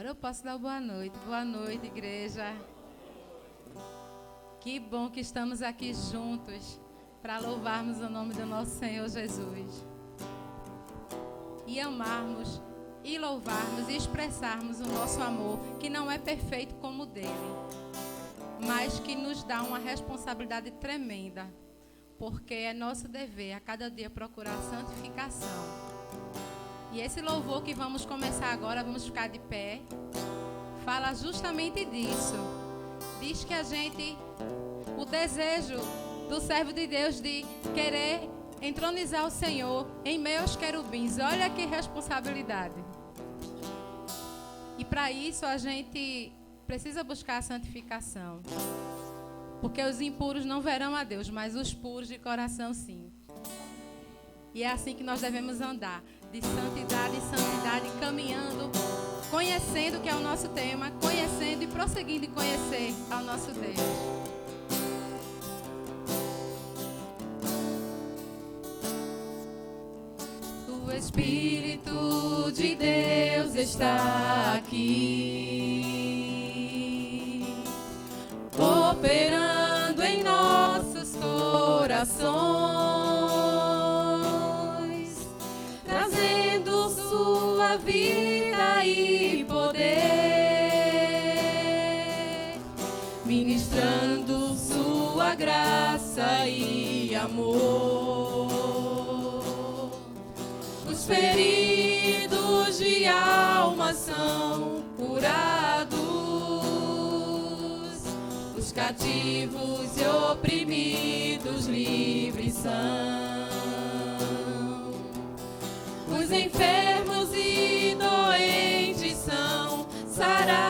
Agora eu posso dar boa noite. Boa noite, igreja. Que bom que estamos aqui juntos para louvarmos o nome do nosso Senhor Jesus. E amarmos, e louvarmos, e expressarmos o nosso amor, que não é perfeito como o dele, mas que nos dá uma responsabilidade tremenda, porque é nosso dever a cada dia procurar santificação. E esse louvor que vamos começar agora, vamos ficar de pé, fala justamente disso. Diz que a gente, o desejo do servo de Deus de querer entronizar o Senhor em meio aos querubins. Olha que responsabilidade. E para isso a gente precisa buscar a santificação. Porque os impuros não verão a Deus, mas os puros de coração sim. E é assim que nós devemos andar, de santidade em santidade, caminhando, conhecendo, que é o nosso tema, conhecendo e prosseguindo em conhecer ao nosso Deus. O Espírito de Deus está aqui, operando em nossos corações, trazendo sua vida e poder, ministrando sua graça e amor. Os feridos de alma são curados, os cativos e oprimidos livres são, os enfermos e doentes são sarados,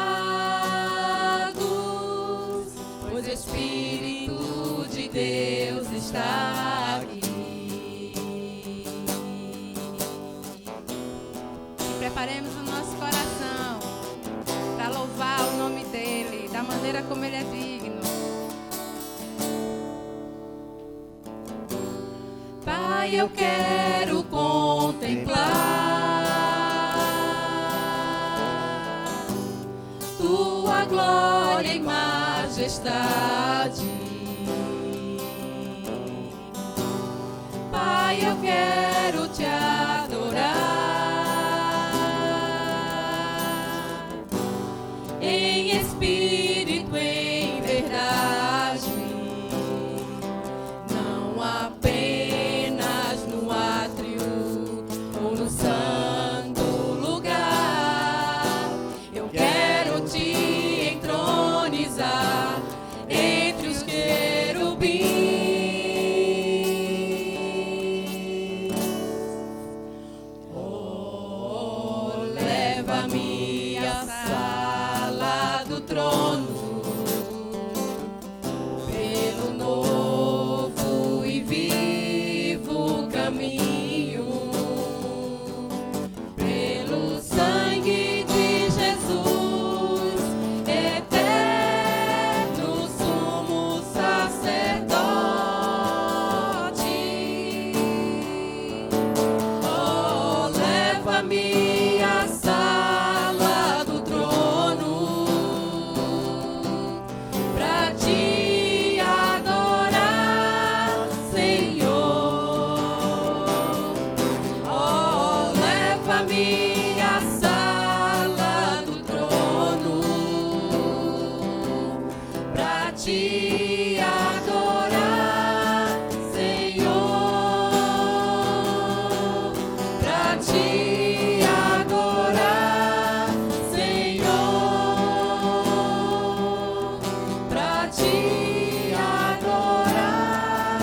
pois o Espírito de Deus está aqui. Preparemos o nosso coração para louvar o nome dele, da maneira como ele é digno. Pai, eu quero contemplar tua glória e majestade. Pai, eu quero te adorar em espírito, em verdade, não apenas no átrio ou no santo lugar. Eu quero te entronizar entre os querubins. Oh, leva-me a sala do trono, pelo novo e vivo caminho, pelo sangue de Jesus, eterno sumo sacerdote. Oh, leva-me a sala do trono pra te adorar, Senhor. Oh, leva-me à sala do trono pra te adorar, Senhor. Pra te adorar, Senhor. Pra te adorar,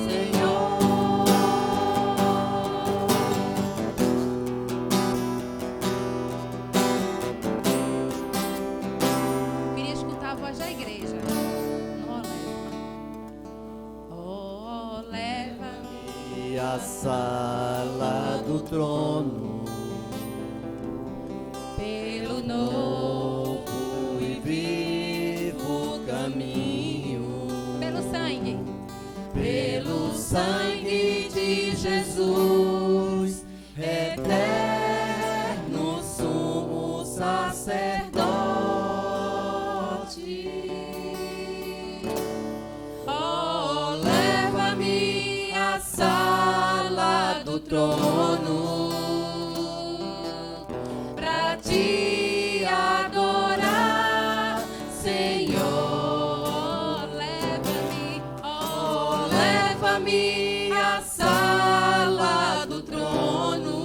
Senhor. Queria escutar a voz da igreja. Oh, leva-me E a sala do trono, pelo novo novo e vivo caminho, pelo sangue, pelo sangue de Jesus, eterno Senhor, leva-me, oh, leva-me à sala do trono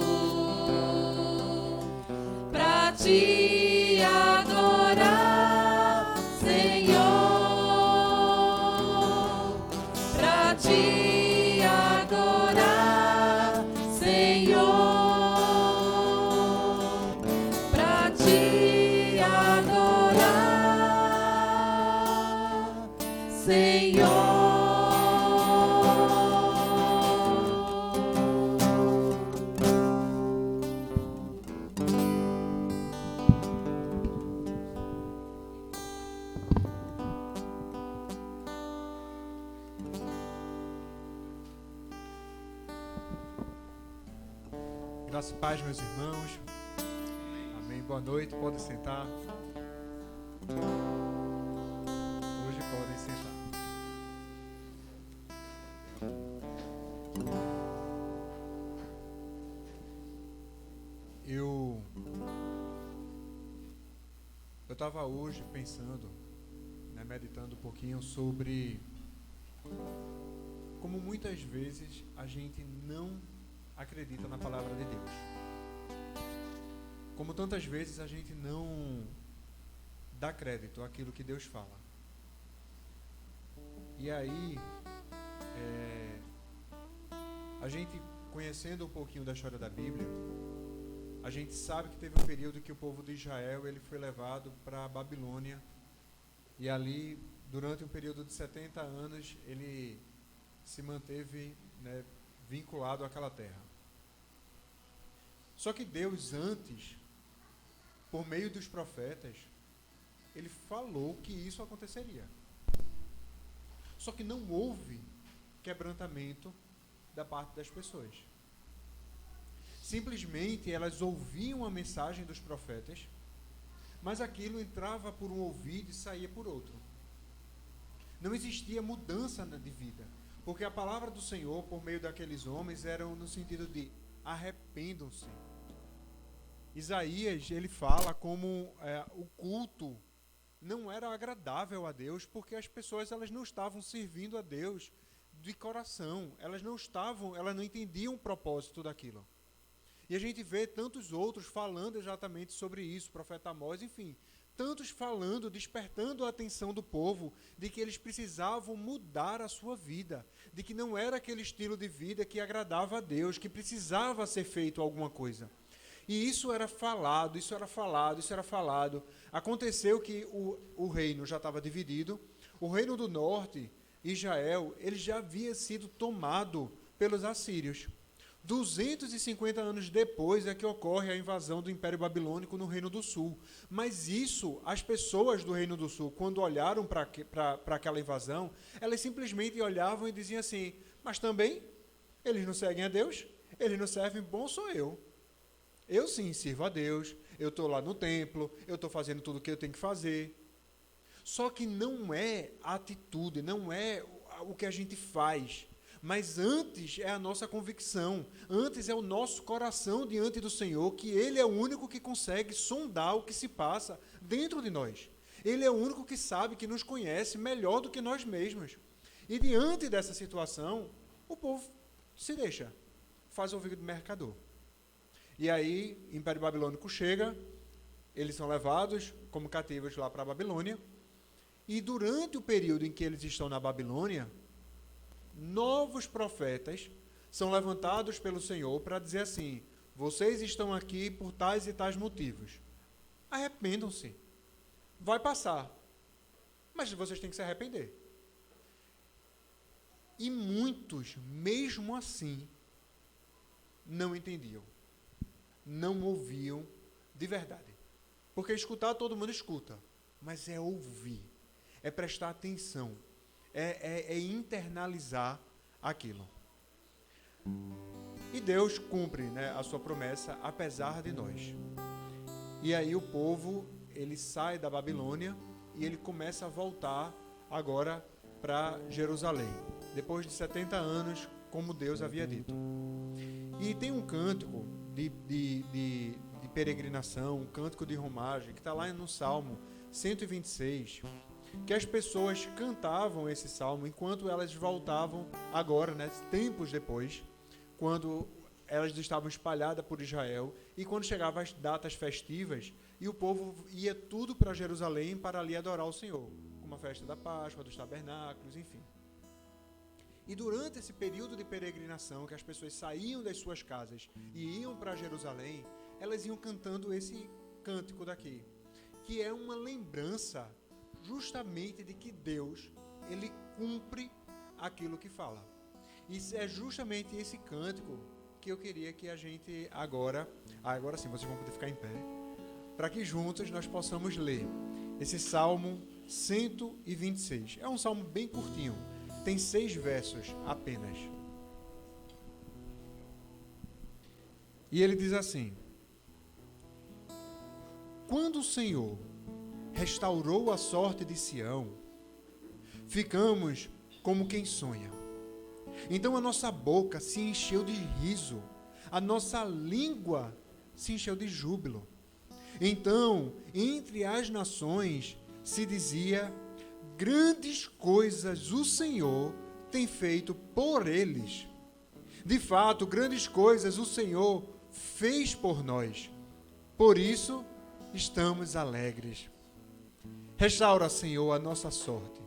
pra te adorar, Senhor, pra te adorar, Senhor, pra te adorar, Senhor. Graça e paz, meus irmãos. Amém. Boa noite. Podem sentar. Hoje podem sentar. Eu estava hoje pensando, meditando um pouquinho sobre como muitas vezes a gente não acredita na palavra de Deus. Como tantas vezes a gente não dá crédito àquilo que Deus fala. E aí, a gente, conhecendo um pouquinho da história da Bíblia, a gente sabe que teve um período que o povo de Israel ele foi levado para a Babilônia. E ali, durante um período de 70 anos, ele se manteve, vinculado àquela terra. Só que Deus antes, por meio dos profetas, ele falou que isso aconteceria. Só que não houve quebrantamento da parte das pessoas. Simplesmente elas ouviam a mensagem dos profetas, mas aquilo entrava por um ouvido e saía por outro. Não existia mudança de vida, porque a palavra do Senhor, por meio daqueles homens, era no sentido de arrependam-se. Isaías, ele fala como o culto não era agradável a Deus, porque as pessoas elas não estavam servindo a Deus de coração, elas não entendiam o propósito daquilo. E a gente vê tantos outros falando exatamente sobre isso, o profeta Amós, enfim, tantos falando, despertando a atenção do povo de que eles precisavam mudar a sua vida, de que não era aquele estilo de vida que agradava a Deus, que precisava ser feito alguma coisa. E isso era falado, isso era falado, isso era falado. Aconteceu que o reino já estava dividido, o reino do norte, Israel, ele já havia sido tomado pelos assírios. 250 anos depois é que ocorre a invasão do Império Babilônico no Reino do Sul. Mas isso, as pessoas do Reino do Sul, quando olharam para aquela invasão, elas simplesmente olhavam e diziam assim, mas também, eles não seguem a Deus, eles não servem, bom sou eu. Eu sim sirvo a Deus, eu estou lá no templo, eu estou fazendo tudo o que eu tenho que fazer. Só que não é a atitude, não é o que a gente faz, mas antes é a nossa convicção, antes é o nosso coração diante do Senhor, que Ele é o único que consegue sondar o que se passa dentro de nós. Ele é o único que sabe, que nos conhece melhor do que nós mesmos. E diante dessa situação, o povo se deixa, faz ouvido do mercador. E aí, o Império Babilônico chega, eles são levados como cativos lá para a Babilônia, e durante o período em que eles estão na Babilônia, novos profetas são levantados pelo Senhor para dizer assim, vocês estão aqui por tais e tais motivos. Arrependam-se. Vai passar. Mas vocês têm que se arrepender. E muitos, mesmo assim, não entendiam. Não ouviam de verdade. Porque escutar todo mundo escuta, mas é ouvir, é prestar atenção, é internalizar aquilo. E Deus cumpre, a sua promessa, apesar de nós. E aí o povo, ele sai da Babilônia e ele começa a voltar agora para Jerusalém, depois de 70 anos, como Deus havia dito. E tem um cântico de peregrinação, um cântico de romagem, que está lá no Salmo 126, que as pessoas cantavam esse salmo enquanto elas voltavam agora, né, tempos depois, quando elas estavam espalhadas por Israel, e quando chegavam as datas festivas, e o povo ia tudo para Jerusalém para ali adorar o Senhor, como a festa da Páscoa, dos tabernáculos, enfim. E durante esse período de peregrinação, que as pessoas saíam das suas casas e iam para Jerusalém, elas iam cantando esse cântico daqui, que é uma lembrança justamente de que Deus, ele cumpre aquilo que fala. E é justamente esse cântico que eu queria que a gente agora sim, vocês vão poder ficar em pé, para que juntos nós possamos ler esse Salmo 126. É um salmo bem curtinho, tem 6 versos apenas. E ele diz assim: quando o Senhor restaurou a sorte de Sião, ficamos como quem sonha. Então a nossa boca se encheu de riso, a nossa língua se encheu de júbilo. Então, entre as nações se dizia: grandes coisas o Senhor tem feito por eles. De fato, grandes coisas o Senhor fez por nós. Por isso, estamos alegres. Restaura, Senhor, a nossa sorte,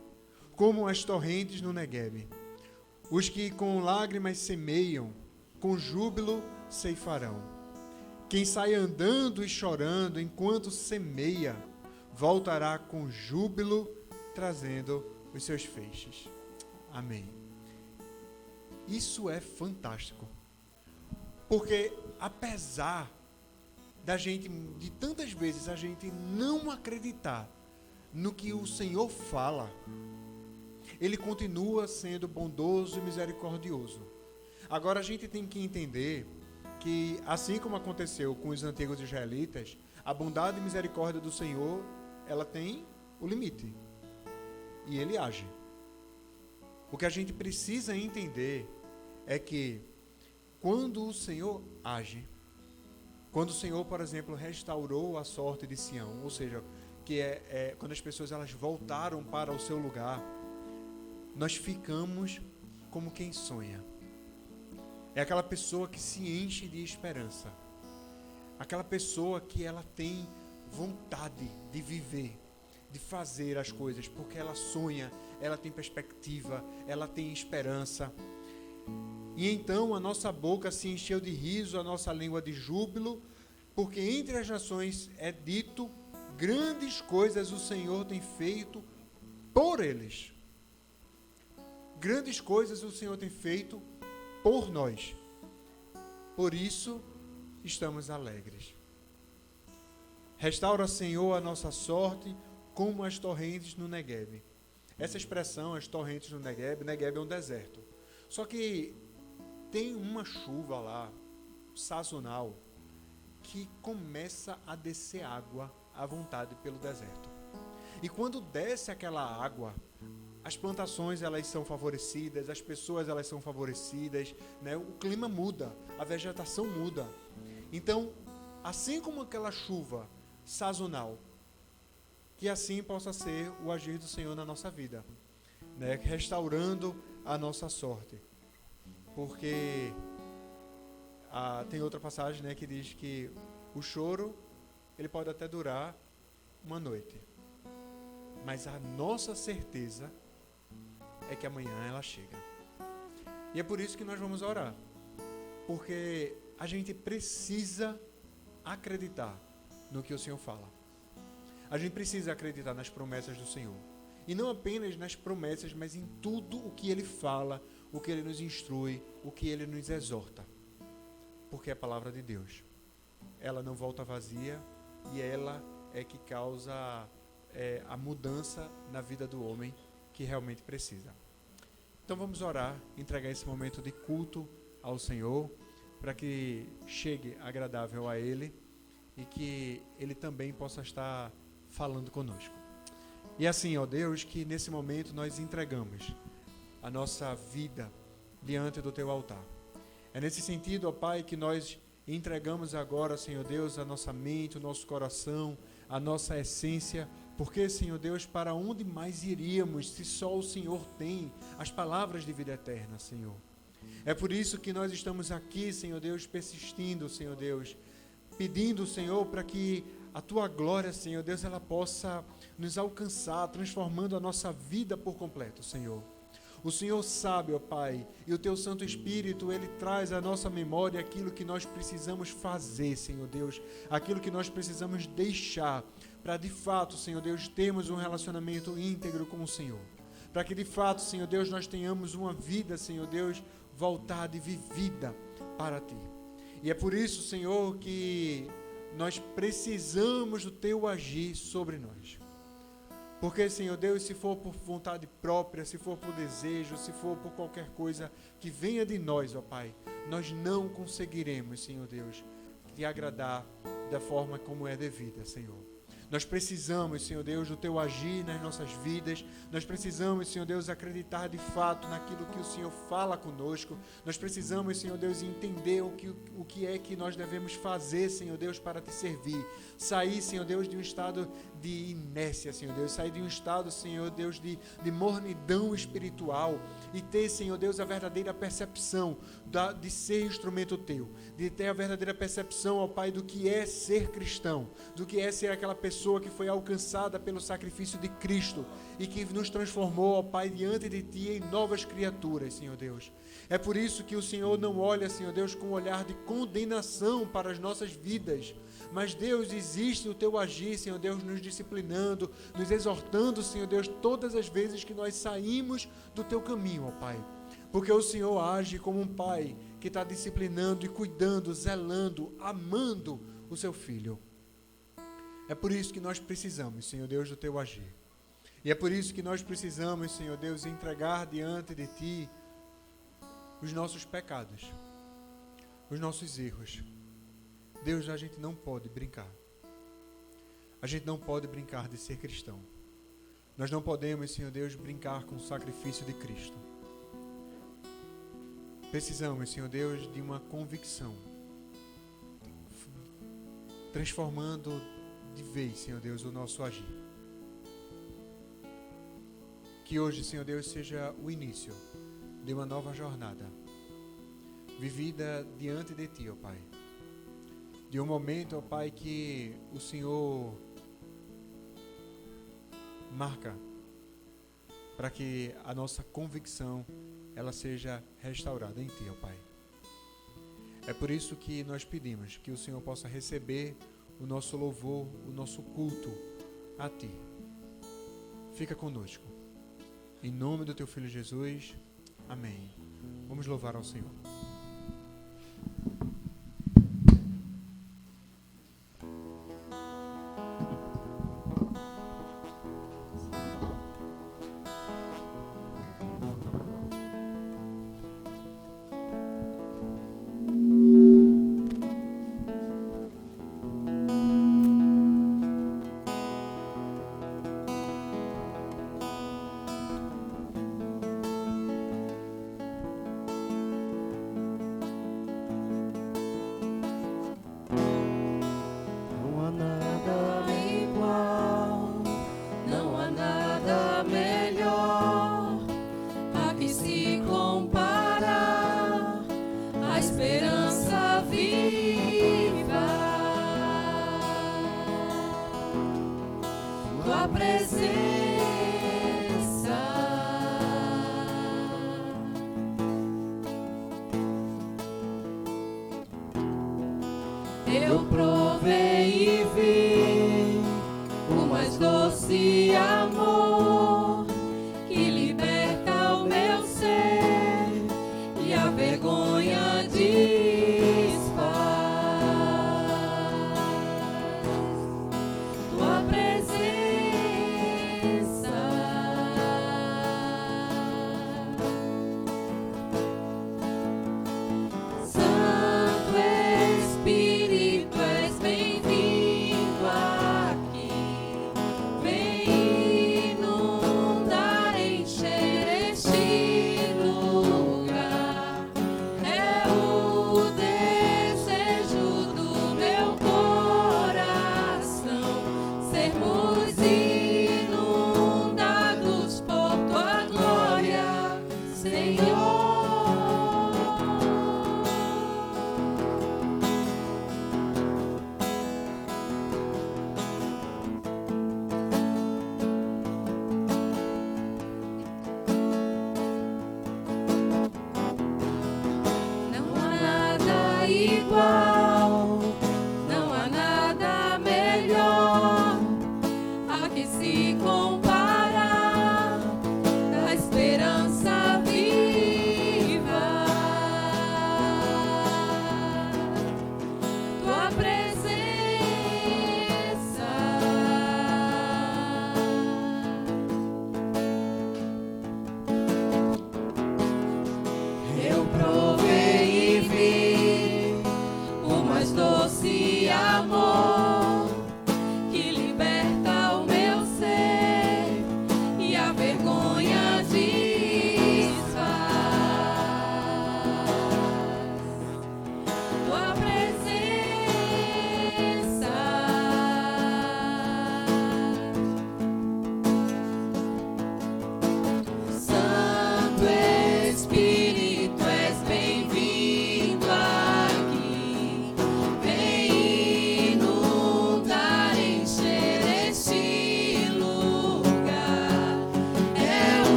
como as torrentes no Neguebe. Os que com lágrimas semeiam, com júbilo ceifarão. Quem sai andando e chorando enquanto semeia, voltará com júbilo, trazendo os seus feixes. Amém. Isso é fantástico. Porque apesar da gente, de tantas vezes a gente não acreditar no que o Senhor fala, Ele continua sendo bondoso e misericordioso. Agora a gente tem que entender que, assim como aconteceu com os antigos israelitas, a bondade e misericórdia do Senhor, ela tem o limite. E Ele age. O que a gente precisa entender é que quando o Senhor age, quando o Senhor, por exemplo, restaurou a sorte de Sião, ou seja, que quando as pessoas elas voltaram para o seu lugar, nós ficamos como quem sonha. É aquela pessoa que se enche de esperança. Aquela pessoa que ela tem vontade de viver, de fazer as coisas, porque ela sonha, ela tem perspectiva, ela tem esperança. E então a nossa boca se encheu de riso, a nossa língua de júbilo, porque entre as nações é dito: grandes coisas o Senhor tem feito por eles. Grandes coisas o Senhor tem feito por nós. Por isso, estamos alegres. Restaura, Senhor, a nossa sorte como as torrentes no Neguebe. Essa expressão, as torrentes no Neguebe, Neguebe é um deserto. Só que tem uma chuva lá, sazonal, que começa a descer água à vontade pelo deserto. E quando desce aquela água, as plantações elas são favorecidas, as pessoas elas são favorecidas, né? O clima muda, a vegetação muda. Então, assim como aquela chuva sazonal, que assim possa ser o agir do Senhor na nossa vida, né? Restaurando a nossa sorte. Porque tem outra passagem, né, que diz que o choro ele pode até durar uma noite, mas a nossa certeza é que amanhã ela chega. E é por isso que nós vamos orar, porque a gente precisa acreditar no que o Senhor fala. A gente precisa acreditar nas promessas do Senhor, e não apenas nas promessas, mas em tudo o que Ele fala, o que Ele nos instrui, o que Ele nos exorta, porque é a palavra de Deus. Ela não volta vazia, e ela é que causa a mudança na vida do homem que realmente precisa. Então vamos orar, entregar esse momento de culto ao Senhor, para que chegue agradável a Ele e que Ele também possa estar falando conosco. E assim, ó Deus, que nesse momento nós entregamos a nossa vida diante do Teu altar. É nesse sentido, ó Pai, que nós entregamos agora, Senhor Deus, a nossa mente, o nosso coração, a nossa essência Porque, Senhor Deus, para onde mais iríamos se só o Senhor tem as palavras de vida eterna, Senhor? É por isso que nós estamos aqui, Senhor Deus, persistindo, Senhor Deus, pedindo, Senhor, para que a Tua glória, Senhor Deus, ela possa nos alcançar, transformando a nossa vida por completo, Senhor. O Senhor sabe, ó Pai, e o Teu Santo Espírito, Ele traz à nossa memória aquilo que nós precisamos fazer, Senhor Deus, aquilo que nós precisamos deixar, para de fato, Senhor Deus, termos um relacionamento íntegro com o Senhor. Para que de fato, Senhor Deus, nós tenhamos uma vida, Senhor Deus, voltada e vivida para Ti. E é por isso, Senhor, que nós precisamos do Teu agir sobre nós. Porque, Senhor Deus, se for por vontade própria, se for por desejo, se for por qualquer coisa que venha de nós, ó Pai, nós não conseguiremos, Senhor Deus, Te agradar da forma como é devida, Senhor. Nós precisamos, Senhor Deus, do Teu agir nas nossas vidas. Nós precisamos, Senhor Deus, acreditar de fato naquilo que o Senhor fala conosco. Nós precisamos, Senhor Deus, entender o que é que nós devemos fazer, Senhor Deus, para Te servir. Sair, Senhor Deus, de um estado de inércia, Senhor Deus. Sair de um estado, Senhor Deus, de mornidão espiritual. E ter, Senhor Deus, a verdadeira percepção de ser instrumento Teu. De ter a verdadeira percepção, ó Pai, do que é ser cristão. Do que é ser aquela pessoa que foi alcançada pelo sacrifício de Cristo e que nos transformou, ó Pai, diante de Ti em novas criaturas, Senhor Deus. É por isso que o Senhor não olha, Senhor Deus, com um olhar de condenação para as nossas vidas. Mas, Deus, existe o Teu agir, Senhor Deus, nos disciplinando, nos exortando, Senhor Deus, todas as vezes que nós saímos do Teu caminho, ó Pai. Porque o Senhor age como um Pai que está disciplinando e cuidando, zelando, amando o Seu Filho. É por isso que nós precisamos, Senhor Deus, do Teu agir. E é por isso que nós precisamos, Senhor Deus, entregar diante de Ti os nossos pecados, os nossos erros. Deus, a gente não pode brincar. A gente não pode brincar de ser cristão. Nós não podemos, Senhor Deus, brincar com o sacrifício de Cristo. Precisamos, Senhor Deus, de uma convicção, transformando de vez, Senhor Deus, o nosso agir. Que hoje, Senhor Deus, seja o início de uma nova jornada, vivida diante de Ti, ó Pai. De um momento, ó Pai, que o Senhor marca para que a nossa convicção ela seja restaurada em Ti, ó Pai. É por isso que nós pedimos que o Senhor possa receber o nosso louvor, o nosso culto a Ti. Fica conosco. Em nome do Teu Filho Jesus. Amém. Vamos louvar ao Senhor. Eu provei e vi o mais doce amor que liberta o meu ser e a vergonha desfaz. Tua presença, Santo Espírito, és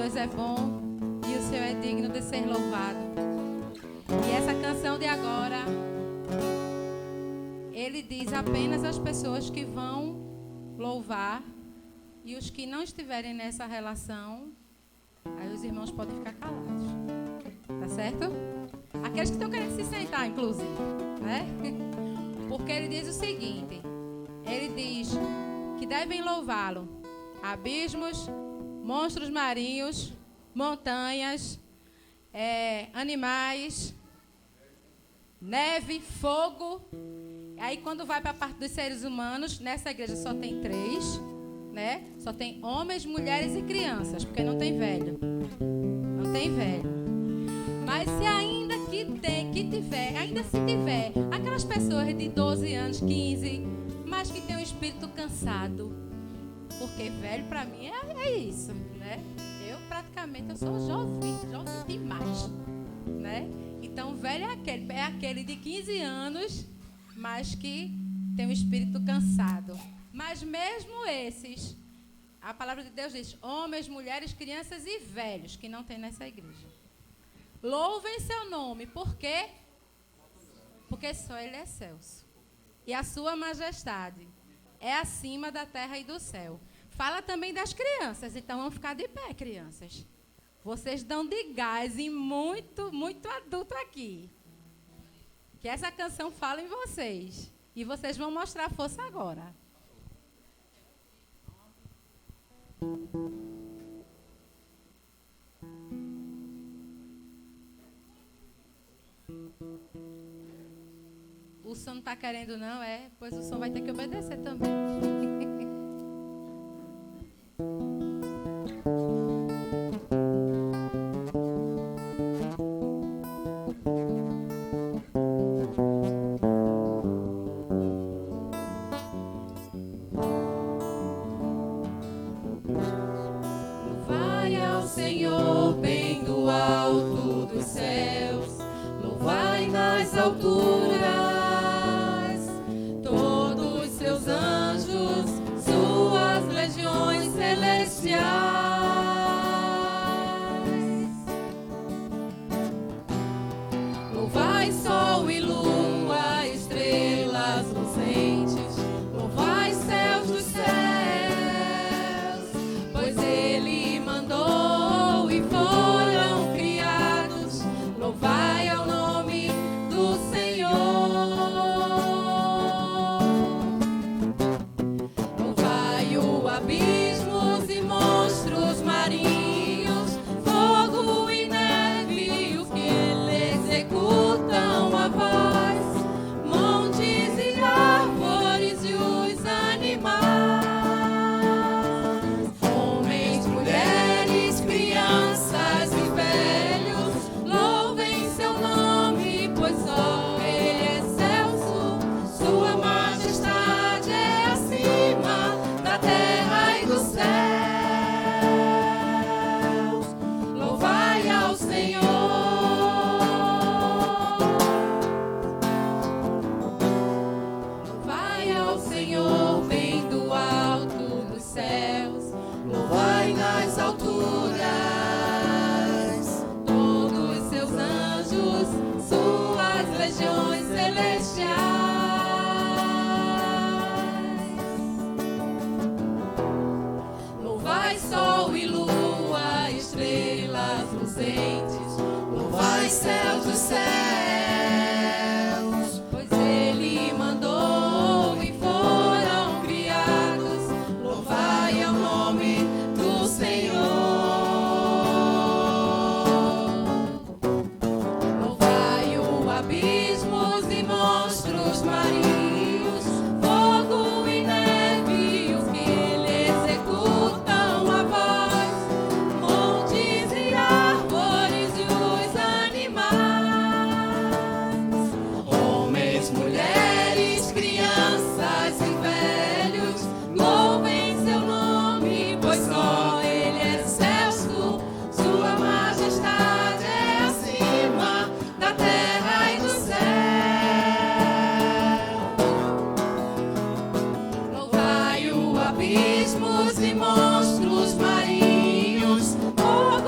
Deus é bom e o Senhor é digno de ser louvado. E essa canção de agora, ele diz apenas às pessoas que vão louvar, e os que não estiverem nessa relação, aí os irmãos podem ficar calados. Tá certo? Aqueles que estão querendo se sentar, inclusive, né? Porque ele diz o seguinte, ele diz que devem louvá-lo abismos, monstros marinhos, montanhas, animais, neve, fogo. Aí quando vai para a parte dos seres humanos, nessa igreja só tem 3, né? Só tem homens, mulheres e crianças, porque não tem velho. Não tem velho. Mas se ainda se tiver aquelas pessoas de 12 anos, 15, mas que tem um espírito cansado, porque velho para mim é isso, né? Eu sou jovem demais, né? Então velho é aquele de 15 anos, mas que tem um espírito cansado. Mas mesmo esses, a palavra de Deus diz, homens, mulheres, crianças e velhos, que não tem nessa igreja. Louvem seu nome, por quê? Porque só Ele é excelso. E a sua majestade é acima da terra e do céu. Fala também das crianças, então vamos ficar de pé, crianças. Vocês dão de gás e muito, muito adulto aqui. Que essa canção fala em vocês. E vocês vão mostrar força agora. O som não está querendo, não, é? Pois o som vai ter que obedecer também. Louvai ao Senhor bem do alto dos céus, louvai nas alturas todos seus anjos, suas legiões celestiais. Louvai sol e lua, estrelas luzentes, louvai céus dos céus, pois Ele mandou e foram criados. Louvai ao nome do Senhor. Louvai-o abismos e monstros marinhos, fogo e neve, os que Ele executam a voz, montes e árvores e os animais, homens, mulheres, crianças e velhos, louvem seu nome, pois só Ele é excelso, sua majestade é acima da terra e dos céus. Louvai ao Senhor. Louvai ao Senhor bem do alto dos céus, louvai nas alturas todos seus anjos, suas legiões celestiais. Louvai sol e lua, estrelas luzentes, louvai céus dos céus, pois Ele mandou e foram criados. Louvai ao nome do Senhor. Louvai-o abismos e monstros marinhos, fogo e neve, os que Ele executam a voz, montes e árvores e os animais, homens, mulheres, crianças e velhos, louvem seu nome, pois só Ele é excelso, sua majestade é acima da terra e do céu. Louvai-o abismos e monstros marinhos, fogo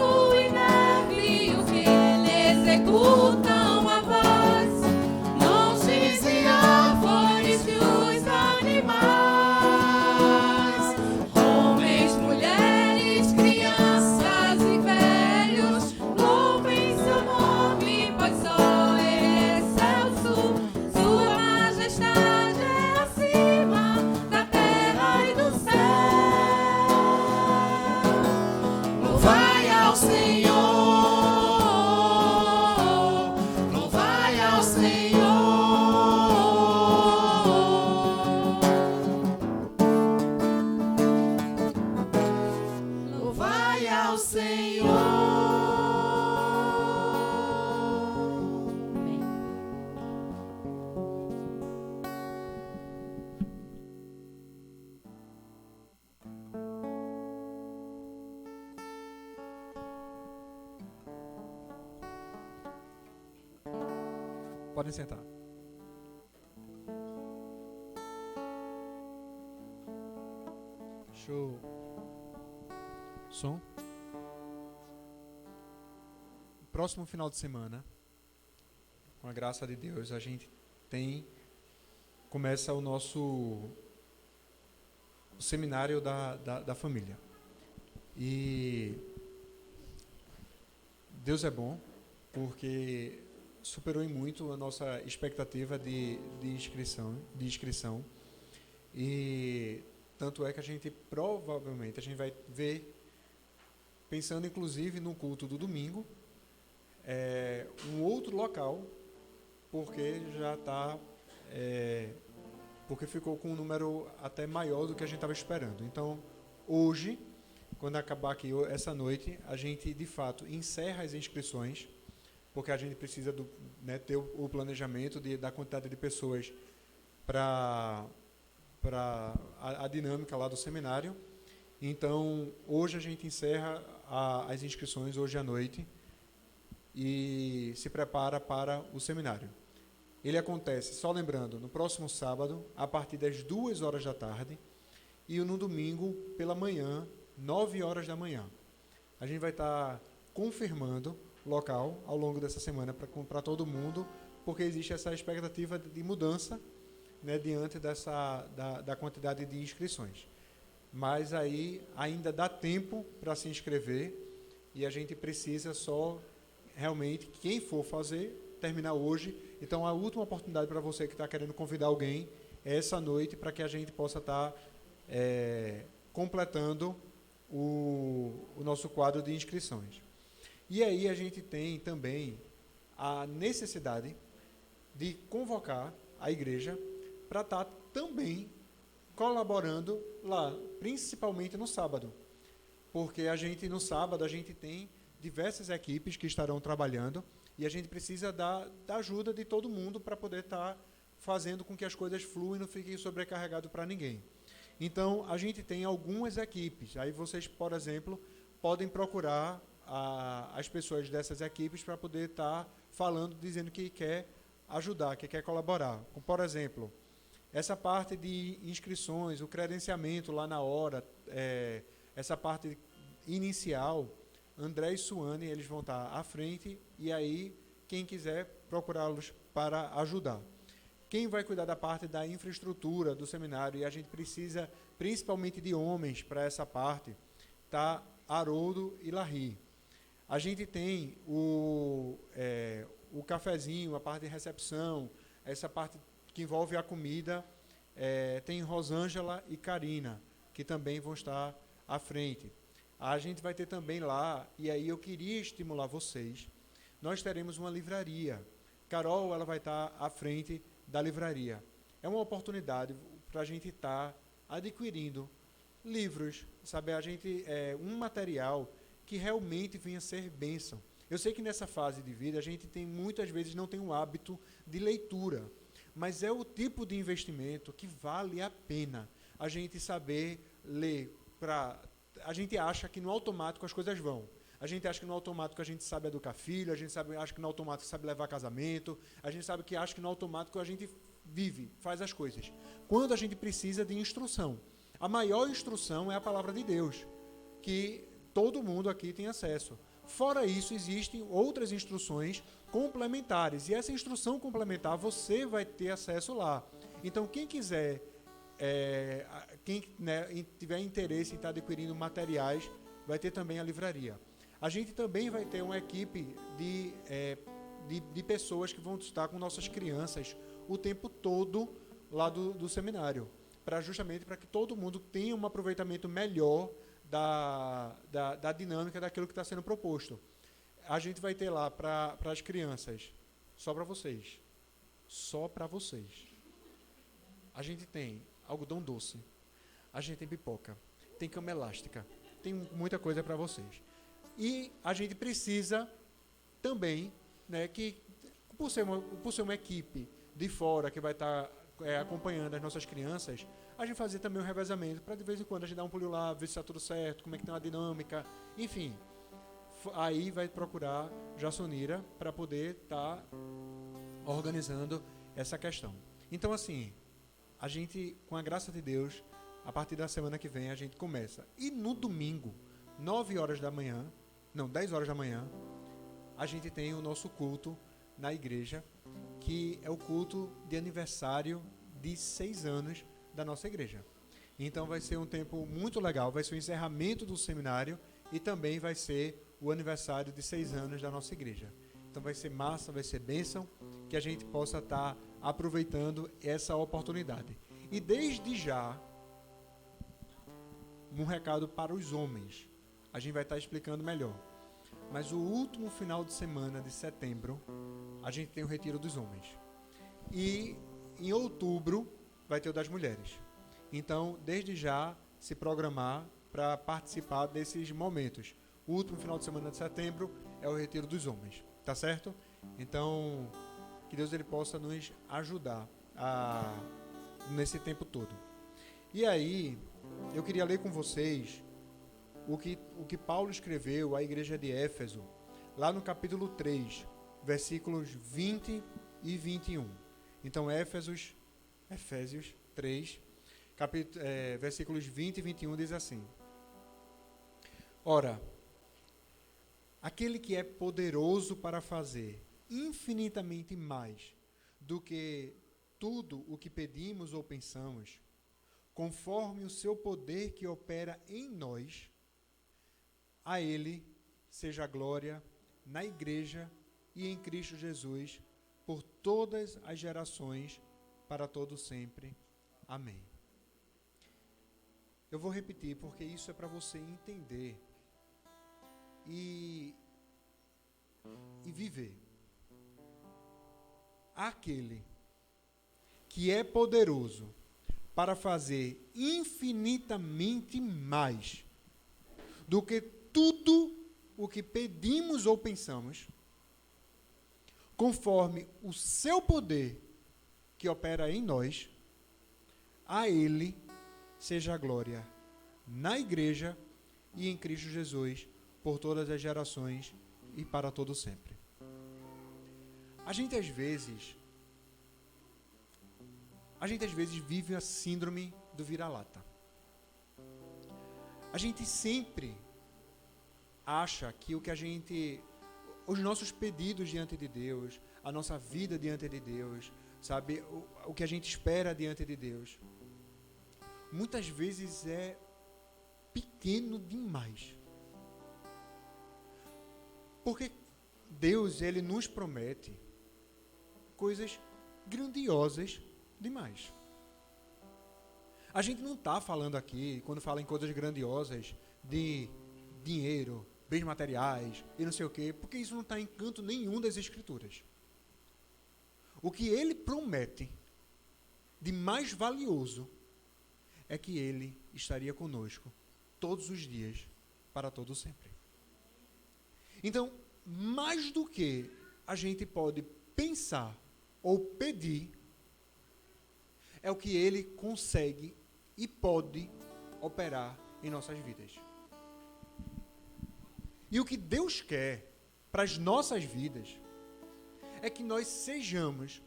Podem sentar. Show. Som. Próximo final de semana, com a graça de Deus, a gente começa o seminário da família. E Deus é bom, porque superou em muito a nossa expectativa de inscrição. E tanto é que a gente provavelmente vai ver, pensando inclusive no culto do domingo, um outro local, porque já está, porque ficou com um número até maior do que a gente estava esperando. Então, hoje, quando acabar aqui essa noite, a gente de fato encerra as inscrições, porque a gente precisa ter o planejamento da quantidade de pessoas para a dinâmica lá do seminário. Então, hoje a gente encerra as inscrições, hoje à noite, e se prepara para o seminário. Ele acontece, só lembrando, no próximo sábado, a partir das 2h da tarde, e no domingo, pela manhã, 9h da manhã. A gente vai estar confirmando o local ao longo dessa semana para todo mundo, porque existe essa expectativa de mudança, né, diante da quantidade de inscrições. Mas aí ainda dá tempo para se inscrever, e a gente precisa só, realmente, quem for fazer, terminar hoje. Então, a última oportunidade para você que está querendo convidar alguém é essa noite, para que a gente possa estar completando o nosso quadro de inscrições. E aí a gente tem também a necessidade de convocar a igreja para estar também colaborando lá, principalmente no sábado. Porque no sábado, a gente tem diversas equipes que estarão trabalhando, e a gente precisa da ajuda de todo mundo para poder estar fazendo com que as coisas fluam e não fiquem sobrecarregado para ninguém. Então, a gente tem algumas equipes. Aí vocês, por exemplo, podem procurar as pessoas dessas equipes para poder estar falando, dizendo que quer ajudar, que quer colaborar. Por exemplo, essa parte de inscrições, o credenciamento lá na hora, essa parte inicial, André e Suane, eles vão estar à frente, e aí quem quiser procurá-los para ajudar. Quem vai cuidar da parte da infraestrutura do seminário, e a gente precisa principalmente de homens para essa parte, tá Haroldo e Larry. A gente tem o cafezinho, a parte de recepção, essa parte que envolve a comida, tem Rosângela e Karina, que também vão estar à frente. A gente vai ter também lá, e aí eu queria estimular vocês, nós teremos uma livraria. Carol, ela vai estar à frente da livraria. É uma oportunidade para a gente estar adquirindo livros, sabe? Um material que realmente venha ser bênção. Eu sei que nessa fase de vida a gente muitas vezes não tem o hábito de leitura, mas é o tipo de investimento que vale a pena a gente saber ler. A gente acha que no automático as coisas vão. A gente acha que no automático a gente sabe educar filho, a gente acha que no automático sabe levar casamento, a gente acha que no automático a gente vive, faz as coisas. Quando a gente precisa de instrução. A maior instrução é a palavra de Deus, que todo mundo aqui tem acesso. Fora isso, existem outras instruções complementares, e essa instrução complementar você vai ter acesso lá. Então, quem quiser, quem tiver interesse em estar adquirindo materiais, vai ter também a livraria. A gente também vai ter uma equipe de pessoas que vão estar com nossas crianças o tempo todo lá do seminário, justamente para que todo mundo tenha um aproveitamento melhor da dinâmica daquilo que está sendo proposto. A gente vai ter lá para as crianças, só para vocês. A gente tem algodão doce, a gente tem pipoca, tem cama elástica, tem muita coisa para vocês. E a gente precisa também, né, que por ser uma equipe de fora que vai estar acompanhando as nossas crianças, a gente fazer também um revezamento, para de vez em quando a gente dar um pulinho lá, ver se está tudo certo, como é que tem uma dinâmica, enfim. Aí vai procurar Jassonira para poder estar organizando essa questão. Então, assim, a gente, com a graça de Deus, a partir da semana que vem, a gente começa. E no domingo, 10 horas da manhã, a gente tem o nosso culto na igreja, que é o culto de aniversário de 6 anos da nossa igreja. Então vai ser um tempo muito legal, vai ser o encerramento do seminário e também vai ser o aniversário de 6 anos da nossa igreja. Então vai ser massa, vai ser bênção, que a gente possa estar aproveitando essa oportunidade. E desde já, um recado para os homens. A gente vai estar explicando melhor. Mas o último final de semana de setembro, a gente tem o retiro dos homens. E em outubro vai ter o das mulheres. Então, desde já, se programar para participar desses momentos. O último final de semana de setembro é o retiro dos homens. Tá certo? Então, que Deus ele possa nos ajudar nesse tempo todo. E aí, eu queria ler com vocês o que Paulo escreveu à igreja de Éfeso, lá no capítulo 3, versículos 20 e 21. Então, Efésios 3, versículos 20 e 21 diz assim: Ora, aquele que é poderoso para fazer infinitamente mais do que tudo o que pedimos ou pensamos, conforme o seu poder que opera em nós, a Ele seja a glória na Igreja e em Cristo Jesus, por todas as gerações, para todo sempre. Amém. Eu vou repetir, porque isso é para você entender e viver. Aquele que é poderoso para fazer infinitamente mais do que tudo o que pedimos ou pensamos, conforme o seu poder que opera em nós, a Ele seja a glória na Igreja e em Cristo Jesus, por todas as gerações e para todo sempre. A gente às vezes vive a síndrome do vira-lata. A gente sempre acha que os nossos pedidos diante de Deus, a nossa vida diante de Deus, sabe, o que a gente espera diante de Deus, muitas vezes é pequeno demais. Porque Deus, Ele nos promete coisas grandiosas demais. A gente não está falando aqui, quando fala em coisas grandiosas, de dinheiro, bens materiais e não sei o quê, porque isso não está em canto nenhum das Escrituras. O que Ele promete de mais valioso é que Ele estaria conosco todos os dias, para todo sempre. Então, mais do que a gente pode pensar ou pedir, é o que Ele consegue e pode operar em nossas vidas. E o que Deus quer para as nossas vidas é que nós sejamos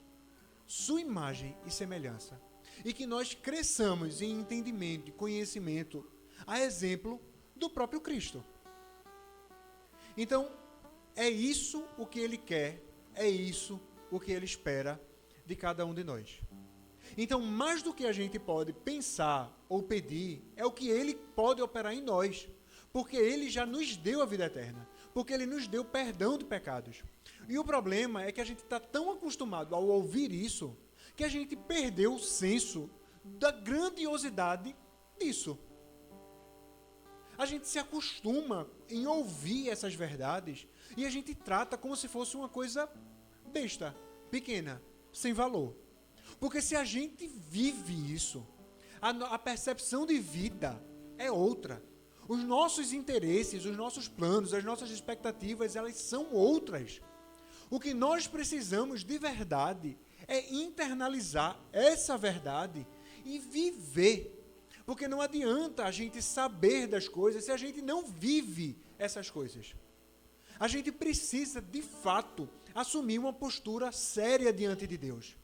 sua imagem e semelhança, e que nós cresçamos em entendimento e conhecimento, a exemplo do próprio Cristo. Então, é isso o que Ele quer, é isso o que Ele espera de cada um de nós. Então, mais do que a gente pode pensar ou pedir, é o que Ele pode operar em nós, porque Ele já nos deu a vida eterna, porque Ele nos deu perdão de pecados. E o problema é que a gente está tão acostumado ao ouvir isso, que a gente perdeu o senso da grandiosidade disso. A gente se acostuma em ouvir essas verdades e a gente trata como se fosse uma coisa besta, pequena, sem valor. Porque se a gente vive isso, a percepção de vida é outra. Os nossos interesses, os nossos planos, as nossas expectativas, elas são outras. O que nós precisamos de verdade é internalizar essa verdade e viver. Porque não adianta a gente saber das coisas se a gente não vive essas coisas. A gente precisa, de fato, assumir uma postura séria diante de Deus.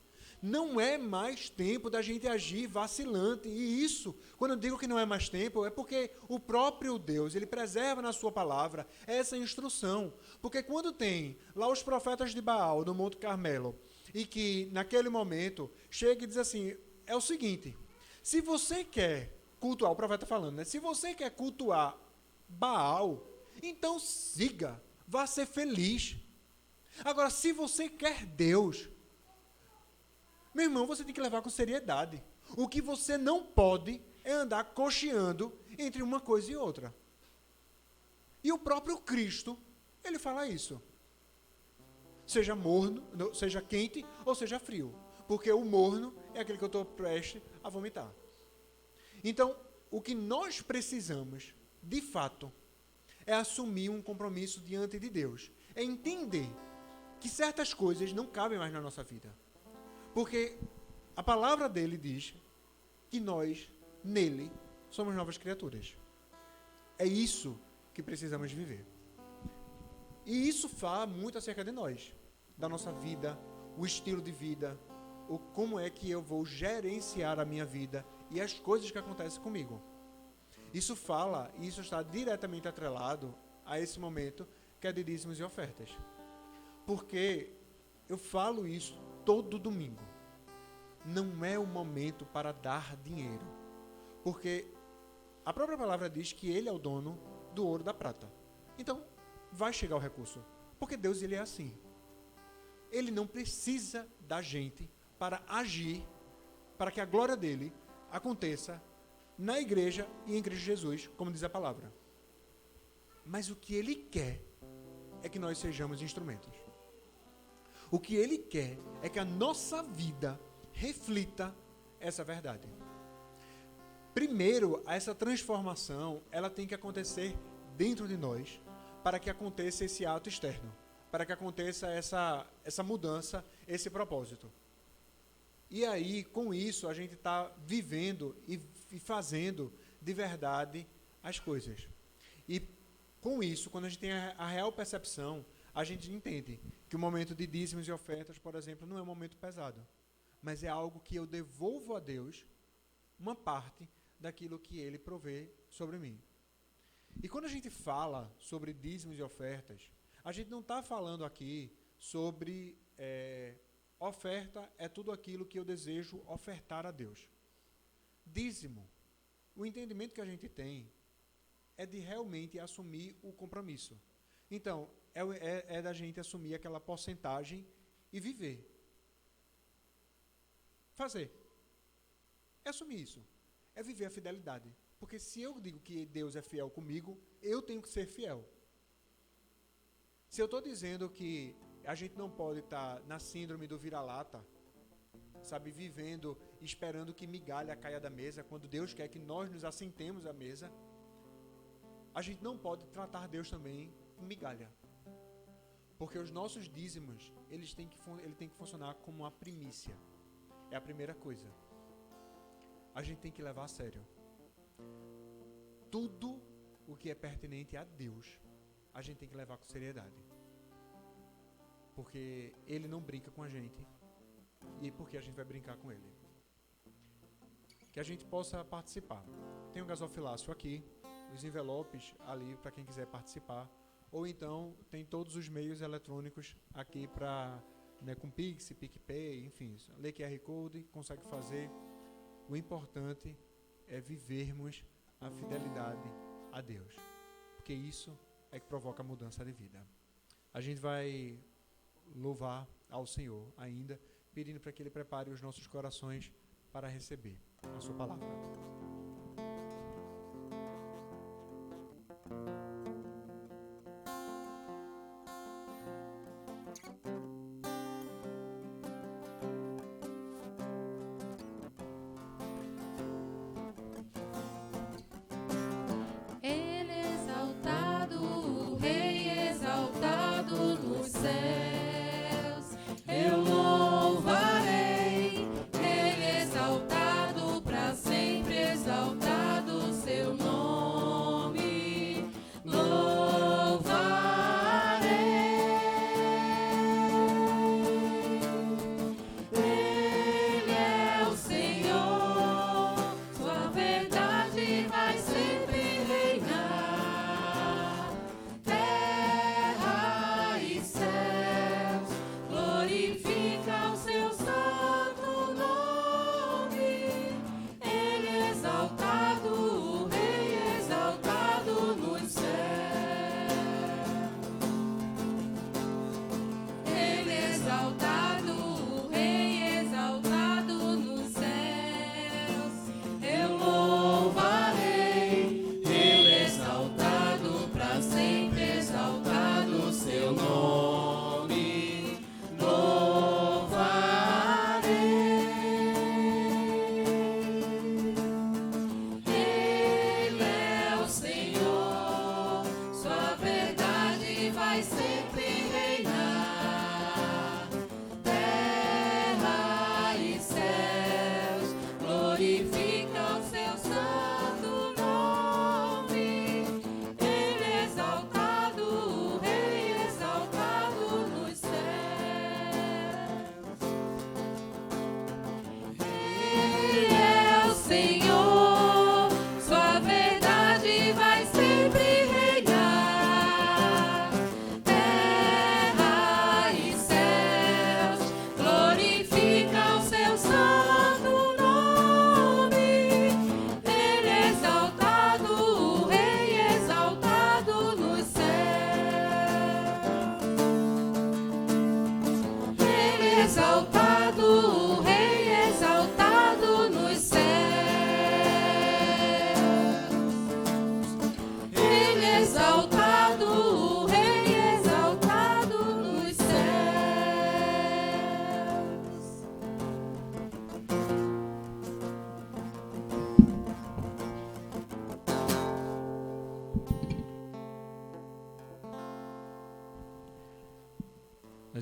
Não é mais tempo da gente agir vacilante. E isso, quando eu digo que não é mais tempo, é porque o próprio Deus, ele preserva na sua palavra essa instrução. Porque quando tem lá os profetas de Baal no Monte Carmelo, e que naquele momento chega e diz assim, é o seguinte, se você quer cultuar, o profeta falando, né? Se você quer cultuar Baal, então siga, vá ser feliz. Agora, se você quer Deus, meu irmão, você tem que levar com seriedade. O que você não pode é andar cocheando entre uma coisa e outra. E o próprio Cristo, ele fala isso. Seja morno, seja quente ou seja frio. Porque o morno é aquele que eu estou prestes a vomitar. Então, o que nós precisamos, de fato, é assumir um compromisso diante de Deus. É entender que certas coisas não cabem mais na nossa vida. Porque a palavra dele diz que nós, nele, somos novas criaturas. É isso que precisamos viver. E isso fala muito acerca de nós, da nossa vida, o estilo de vida, o como é que eu vou gerenciar a minha vida e as coisas que acontecem comigo. Isso fala, e isso está diretamente atrelado a esse momento que é de dízimos e ofertas. Porque eu falo isso todo domingo. Não é o momento para dar dinheiro. Porque a própria palavra diz que ele é o dono do ouro e da prata. Então, vai chegar o recurso. Porque Deus, ele é assim. Ele não precisa da gente para agir, para que a glória dele aconteça na igreja e em Cristo Jesus, como diz a palavra. Mas o que ele quer é que nós sejamos instrumentos. O que ele quer é que a nossa vida reflita essa verdade. Primeiro, essa transformação, ela tem que acontecer dentro de nós, para que aconteça esse ato externo, para que aconteça essa mudança, esse propósito. E aí, com isso, a gente está vivendo e fazendo de verdade as coisas. E com isso, quando a gente tem a real percepção, a gente entende que o momento de dízimos e ofertas, por exemplo, não é um momento pesado, mas é algo que eu devolvo a Deus uma parte daquilo que Ele provê sobre mim. E quando a gente fala sobre dízimos e ofertas, a gente não está falando aqui sobre oferta é tudo aquilo que eu desejo ofertar a Deus. Dízimo, o entendimento que a gente tem é de realmente assumir o compromisso. Então, é da gente assumir aquela porcentagem e viver. Fazer. É assumir isso. É viver a fidelidade. Porque se eu digo que Deus é fiel comigo, eu tenho que ser fiel. Se eu estou dizendo que a gente não pode estar na síndrome do vira-lata, sabe, vivendo, esperando que migalha caia da mesa, quando Deus quer que nós nos assentemos à mesa, a gente não pode tratar Deus também com migalha. Porque os nossos dízimos, ele tem que funcionar como uma primícia. É a primeira coisa. A gente tem que levar a sério. Tudo o que é pertinente a Deus, a gente tem que levar com seriedade. Porque Ele não brinca com a gente. E porque a gente vai brincar com Ele. Que a gente possa participar. Tem um gasofilácio aqui, os envelopes ali para quem quiser participar. Ou então tem todos os meios eletrônicos aqui para, com Pix, PicPay, enfim, lê QR Code, consegue fazer. O importante é vivermos a fidelidade a Deus, porque isso é que provoca a mudança de vida. A gente vai louvar ao Senhor ainda, pedindo para que Ele prepare os nossos corações para receber a sua palavra. Sempre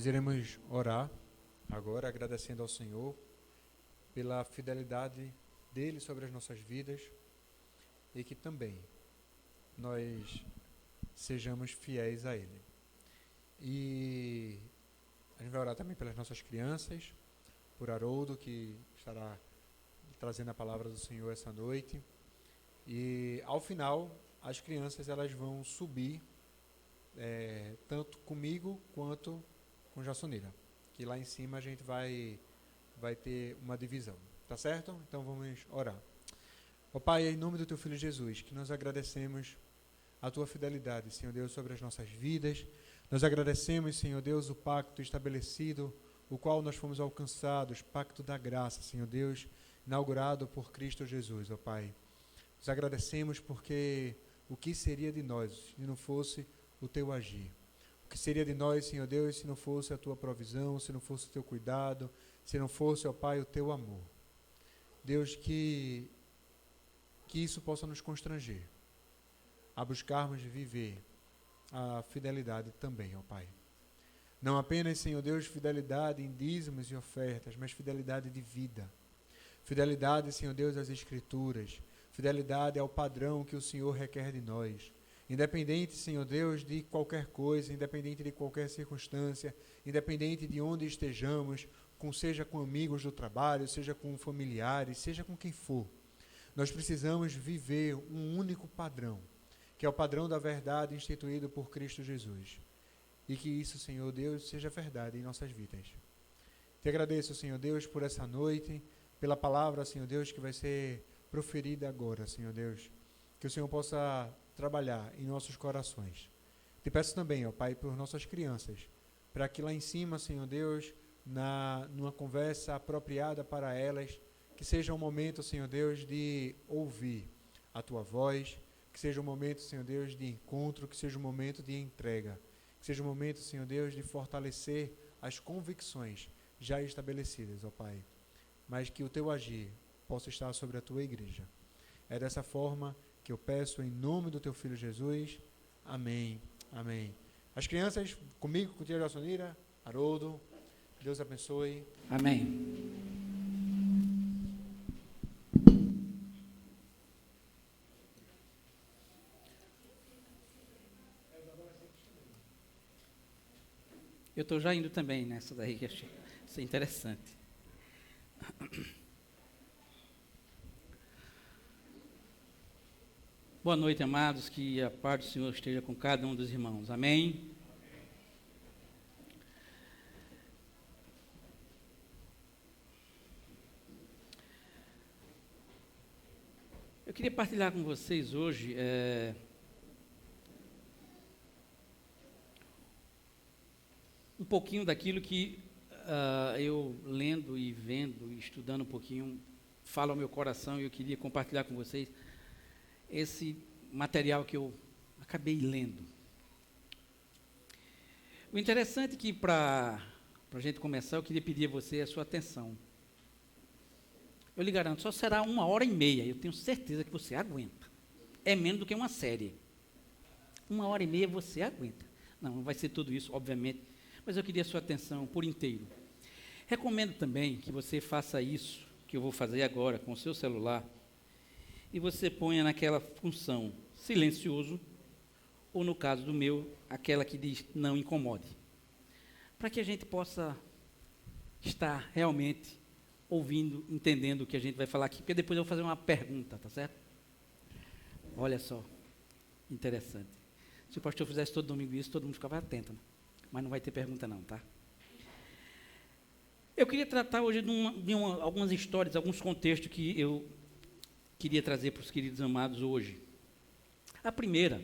Nós iremos orar agora, agradecendo ao Senhor pela fidelidade dele sobre as nossas vidas e que também nós sejamos fiéis a ele. E a gente vai orar também pelas nossas crianças, por Haroldo, que estará trazendo a palavra do Senhor essa noite. E ao final, as crianças elas vão subir, tanto comigo quanto com Jassonira, que lá em cima a gente vai ter uma divisão, tá certo? Então vamos orar. Ó Pai, em nome do Teu Filho Jesus, que nós agradecemos a Tua fidelidade, Senhor Deus, sobre as nossas vidas. Nós agradecemos, Senhor Deus, o pacto estabelecido, o qual nós fomos alcançados, pacto da graça, Senhor Deus, inaugurado por Cristo Jesus, ó Pai. Nós agradecemos porque o que seria de nós se não fosse o Teu agir? O que seria de nós, Senhor Deus, se não fosse a Tua provisão, se não fosse o Teu cuidado, se não fosse, ó Pai, o Teu amor? Deus, que isso possa nos constranger a buscarmos viver a fidelidade também, ó Pai. Não apenas, Senhor Deus, fidelidade em dízimos e ofertas, mas fidelidade de vida. Fidelidade, Senhor Deus, às Escrituras. Fidelidade ao padrão que o Senhor requer de nós. Independente, Senhor Deus, de qualquer coisa, independente de qualquer circunstância, independente de onde estejamos, seja com amigos do trabalho, seja com familiares, seja com quem for. Nós precisamos viver um único padrão, que é o padrão da verdade instituído por Cristo Jesus. E que isso, Senhor Deus, seja verdade em nossas vidas. Te agradeço, Senhor Deus, por essa noite, pela palavra, Senhor Deus, que vai ser proferida agora, Senhor Deus. Que o Senhor possa trabalhar em nossos corações. Te peço também, ó Pai, por nossas crianças, para que lá em cima, Senhor Deus, numa conversa apropriada para elas, que seja um momento, Senhor Deus, de ouvir a Tua voz, que seja um momento, Senhor Deus, de encontro, que seja um momento de entrega, que seja um momento, Senhor Deus, de fortalecer as convicções já estabelecidas, ó Pai, mas que o Teu agir possa estar sobre a Tua igreja. É dessa forma que eu peço em nome do Teu Filho Jesus. Amém. Amém. As crianças, comigo, com o Tia Jassonira, Haroldo, Deus abençoe. Amém. Eu estou já indo também nessa daí, que achei isso é interessante. Boa noite, amados, que a paz do Senhor esteja com cada um dos irmãos. Amém? Eu queria partilhar com vocês hoje um pouquinho daquilo que eu lendo e vendo e estudando um pouquinho fala ao meu coração, e eu queria compartilhar com vocês esse material que eu acabei lendo. O interessante é que para a gente começar, eu queria pedir a você a sua atenção. Eu lhe garanto, só será 1h30, eu tenho certeza que você aguenta. É menos do que uma série. 1h30 você aguenta. Não vai ser tudo isso, obviamente, mas eu queria a sua atenção por inteiro. Recomendo também que você faça isso, que eu vou fazer agora com o seu celular, e você ponha naquela função silencioso, ou no caso do meu, aquela que diz não incomode, para que a gente possa estar realmente ouvindo, entendendo o que a gente vai falar aqui, porque depois eu vou fazer uma pergunta, tá certo? Olha só, interessante. Se o pastor fizesse todo domingo isso, todo mundo ficava atento, né? Mas não vai ter pergunta não, tá? Eu queria tratar hoje de algumas histórias, alguns contextos que eu queria trazer para os queridos amados hoje. A primeira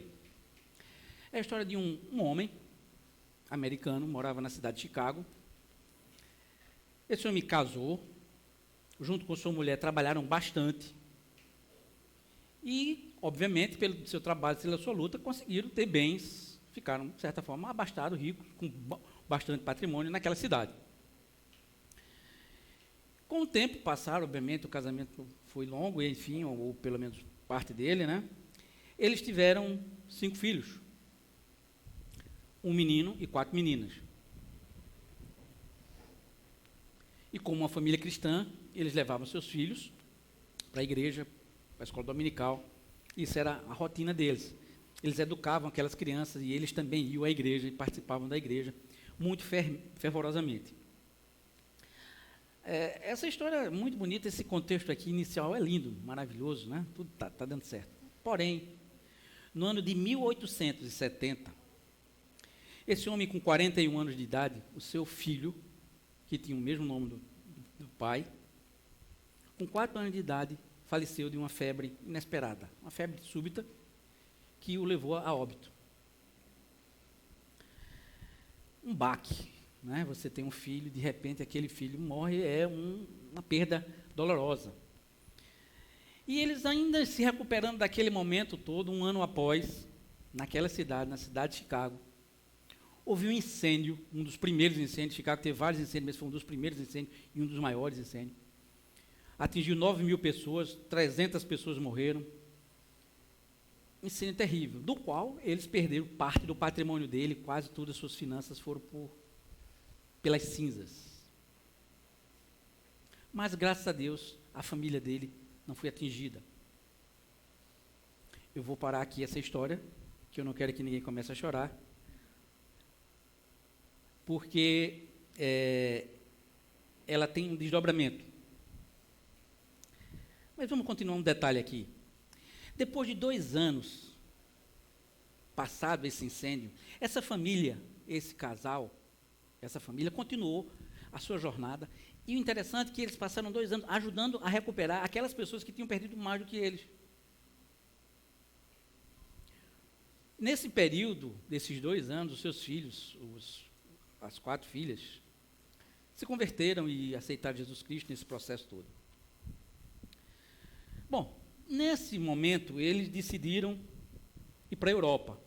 é a história de um homem americano, morava na cidade de Chicago. Esse homem casou, junto com sua mulher, trabalharam bastante e, obviamente, pelo seu trabalho e pela sua luta, conseguiram ter bens, ficaram, de certa forma, abastados, ricos, com bastante patrimônio naquela cidade. Com o tempo passaram, obviamente, o casamento foi longo, enfim, ou pelo menos parte dele, né? Eles tiveram 5 filhos, um menino e 4 meninas. E como uma família cristã, eles levavam seus filhos para a igreja, para a escola dominical. Isso era a rotina deles. Eles educavam aquelas crianças e eles também iam à igreja e participavam da igreja muito fervorosamente. Essa história é muito bonita, esse contexto aqui inicial é lindo, maravilhoso, né? Tudo tá dando certo. Porém, no ano de 1870, esse homem com 41 anos de idade, o seu filho, que tinha o mesmo nome do pai, com 4 anos de idade, faleceu de uma febre inesperada, uma febre súbita, que o levou a óbito. Um baque, né? Você tem um filho, de repente aquele filho morre, é uma perda dolorosa. E eles ainda se recuperando daquele momento todo, um ano após, naquela cidade, na cidade de Chicago, houve um incêndio, um dos primeiros incêndios. Chicago teve vários incêndios, mas foi um dos primeiros incêndios e um dos maiores incêndios. Atingiu 9.000 pessoas, 300 pessoas morreram. Incêndio terrível, do qual eles perderam parte do patrimônio dele, quase todas as suas finanças foram pelas cinzas. Mas, graças a Deus, a família dele não foi atingida. Eu vou parar aqui essa história, que eu não quero que ninguém comece a chorar, porque ela tem um desdobramento. Mas vamos continuar um detalhe aqui. Depois de 2 anos, passado esse incêndio, essa família, esse casal, essa família continuou a sua jornada. E o interessante é que eles passaram 2 anos ajudando a recuperar aquelas pessoas que tinham perdido mais do que eles. Nesse período, desses 2 anos, os seus filhos, as 4 filhas, se converteram e aceitaram Jesus Cristo nesse processo todo. Bom, nesse momento, eles decidiram ir para a Europa.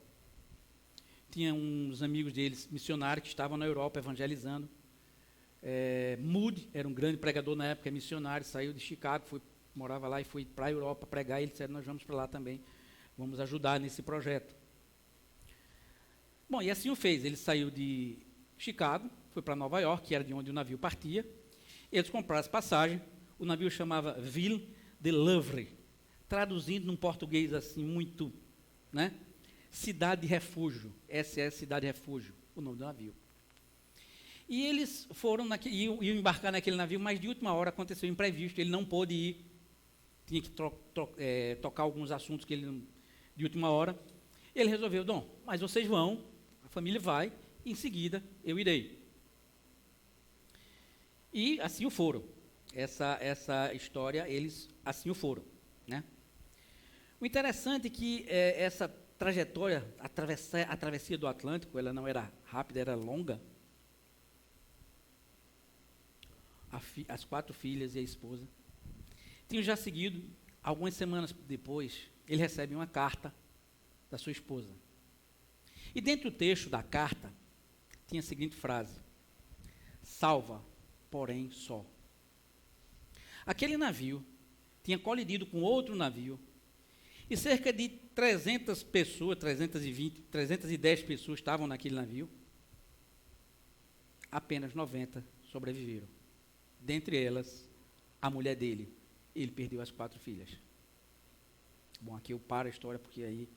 Tinha uns amigos deles, missionários, que estavam na Europa evangelizando. Moody era um grande pregador na época, missionário, saiu de Chicago, morava lá e foi para a Europa pregar, e eles disseram, nós vamos para lá também, vamos ajudar nesse projeto. Bom, e assim o fez, ele saiu de Chicago, foi para Nova York, que era de onde o navio partia, eles compraram as passagens, o navio chamava Ville de Louvre, traduzindo num português assim muito, né? Cidade de Refúgio, SS Cidade de Refúgio, o nome do navio. E eles foram, iam embarcar naquele navio, mas de última hora aconteceu um imprevisto, ele não pôde ir, tinha que tocar alguns assuntos que ele de última hora. Ele resolveu, mas vocês vão, a família vai, e em seguida eu irei. E assim o foram. Essa história, eles assim o foram, né? O interessante é que essa trajetória, a travessia do Atlântico, ela não era rápida, era longa. As 4 filhas e a esposa tinham já seguido. Algumas semanas depois, ele recebe uma carta da sua esposa. E dentro do texto da carta, tinha a seguinte frase: salva, porém só. Aquele navio tinha colidido com outro navio e cerca de 300 pessoas, 310 pessoas estavam naquele navio. Apenas 90 sobreviveram. Dentre elas, a mulher dele. Ele perdeu as 4 filhas. Bom, aqui eu paro a história porque aí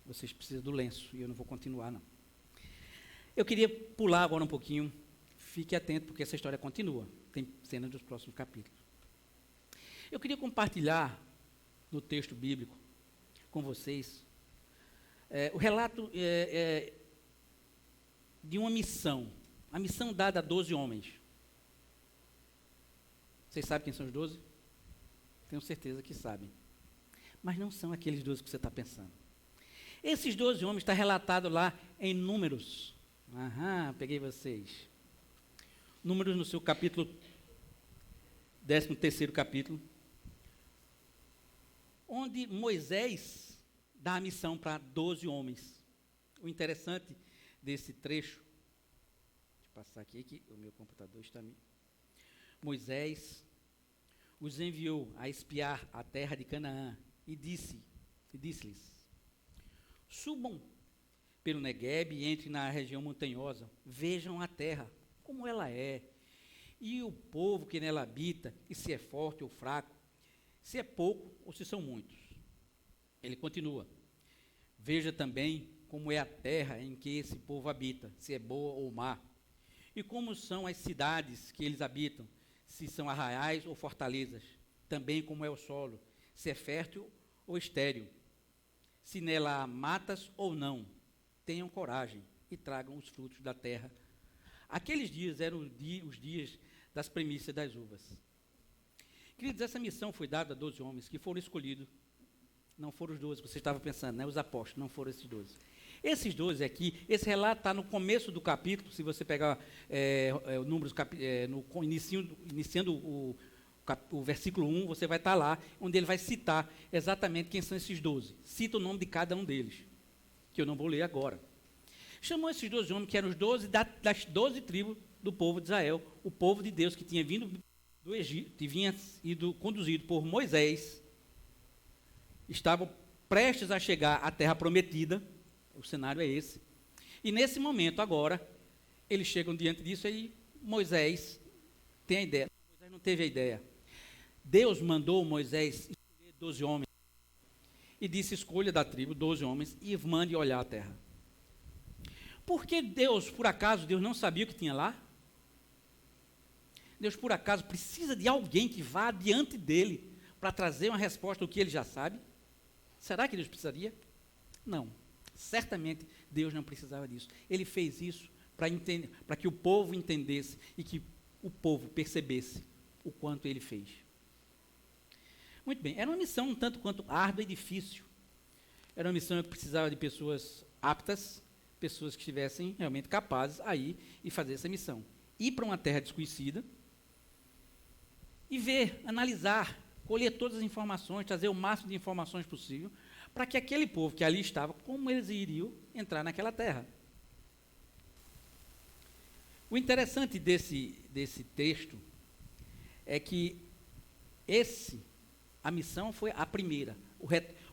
vocês precisam do lenço e eu não vou continuar, não. Eu queria pular agora um pouquinho. Fique atento porque essa história continua. Tem cenas dos próximos capítulos. Eu queria compartilhar no texto bíblico com vocês o relato de uma missão. A missão dada a 12 homens. Vocês sabem quem são os 12? Tenho certeza que sabem. Mas não são aqueles 12 que você está pensando. Esses 12 homens está relatado lá em Números. Peguei vocês. Números no seu capítulo, 13º capítulo, onde Moisés dá a missão para 12 homens. O interessante desse trecho, deixa eu passar aqui, que o meu computador está me... Moisés os enviou a espiar a terra de Canaã e disse-lhes: subam pelo Neguebe e entrem na região montanhosa, vejam a terra, como ela é, e o povo que nela habita, e se é forte ou fraco, se é pouco ou se são muitos. Ele continua: veja também como é a terra em que esse povo habita, se é boa ou má, e como são as cidades que eles habitam, se são arraiais ou fortalezas, também como é o solo, se é fértil ou estéril, se nela há matas ou não. Tenham coragem e tragam os frutos da terra. Aqueles dias eram os dias das primícias das uvas. Queridos, essa missão foi dada a 12 homens que foram escolhidos. Não foram os 12, você estava pensando, né? Os apóstolos, não foram esses 12. Esses 12 aqui, esse relato está no começo do capítulo, se você pegar números, iniciando o versículo 1, você vai estar lá, onde ele vai citar exatamente quem são esses 12. Cita o nome de cada um deles, que eu não vou ler agora. Chamou esses 12 homens, que eram os 12 das 12 tribos do povo de Israel, o povo de Deus que tinha vindo do Egito, que vinha sido conduzido por Moisés, estavam prestes a chegar à terra prometida. O cenário é esse. E nesse momento, agora, eles chegam diante disso e Moisés tem a ideia. Moisés não teve a ideia. Deus mandou Moisés escolher 12 homens e disse: escolha da tribo 12 homens e mande olhar a terra. Porque Deus, por acaso, Deus não sabia o que tinha lá? Deus, por acaso, precisa de alguém que vá diante dele para trazer uma resposta do que ele já sabe? Será que Deus precisaria? Não. Certamente Deus não precisava disso. Ele fez isso para que o povo entendesse e que o povo percebesse o quanto ele fez. Muito bem, era uma missão um tanto quanto árdua e difícil. Era uma missão que precisava de pessoas aptas, pessoas que estivessem realmente capazes a ir e fazer essa missão. Ir para uma terra desconhecida e ver, analisar, colher todas as informações, trazer o máximo de informações possível, para que aquele povo que ali estava, como eles iriam entrar naquela terra. O interessante desse texto é que a missão foi a primeira.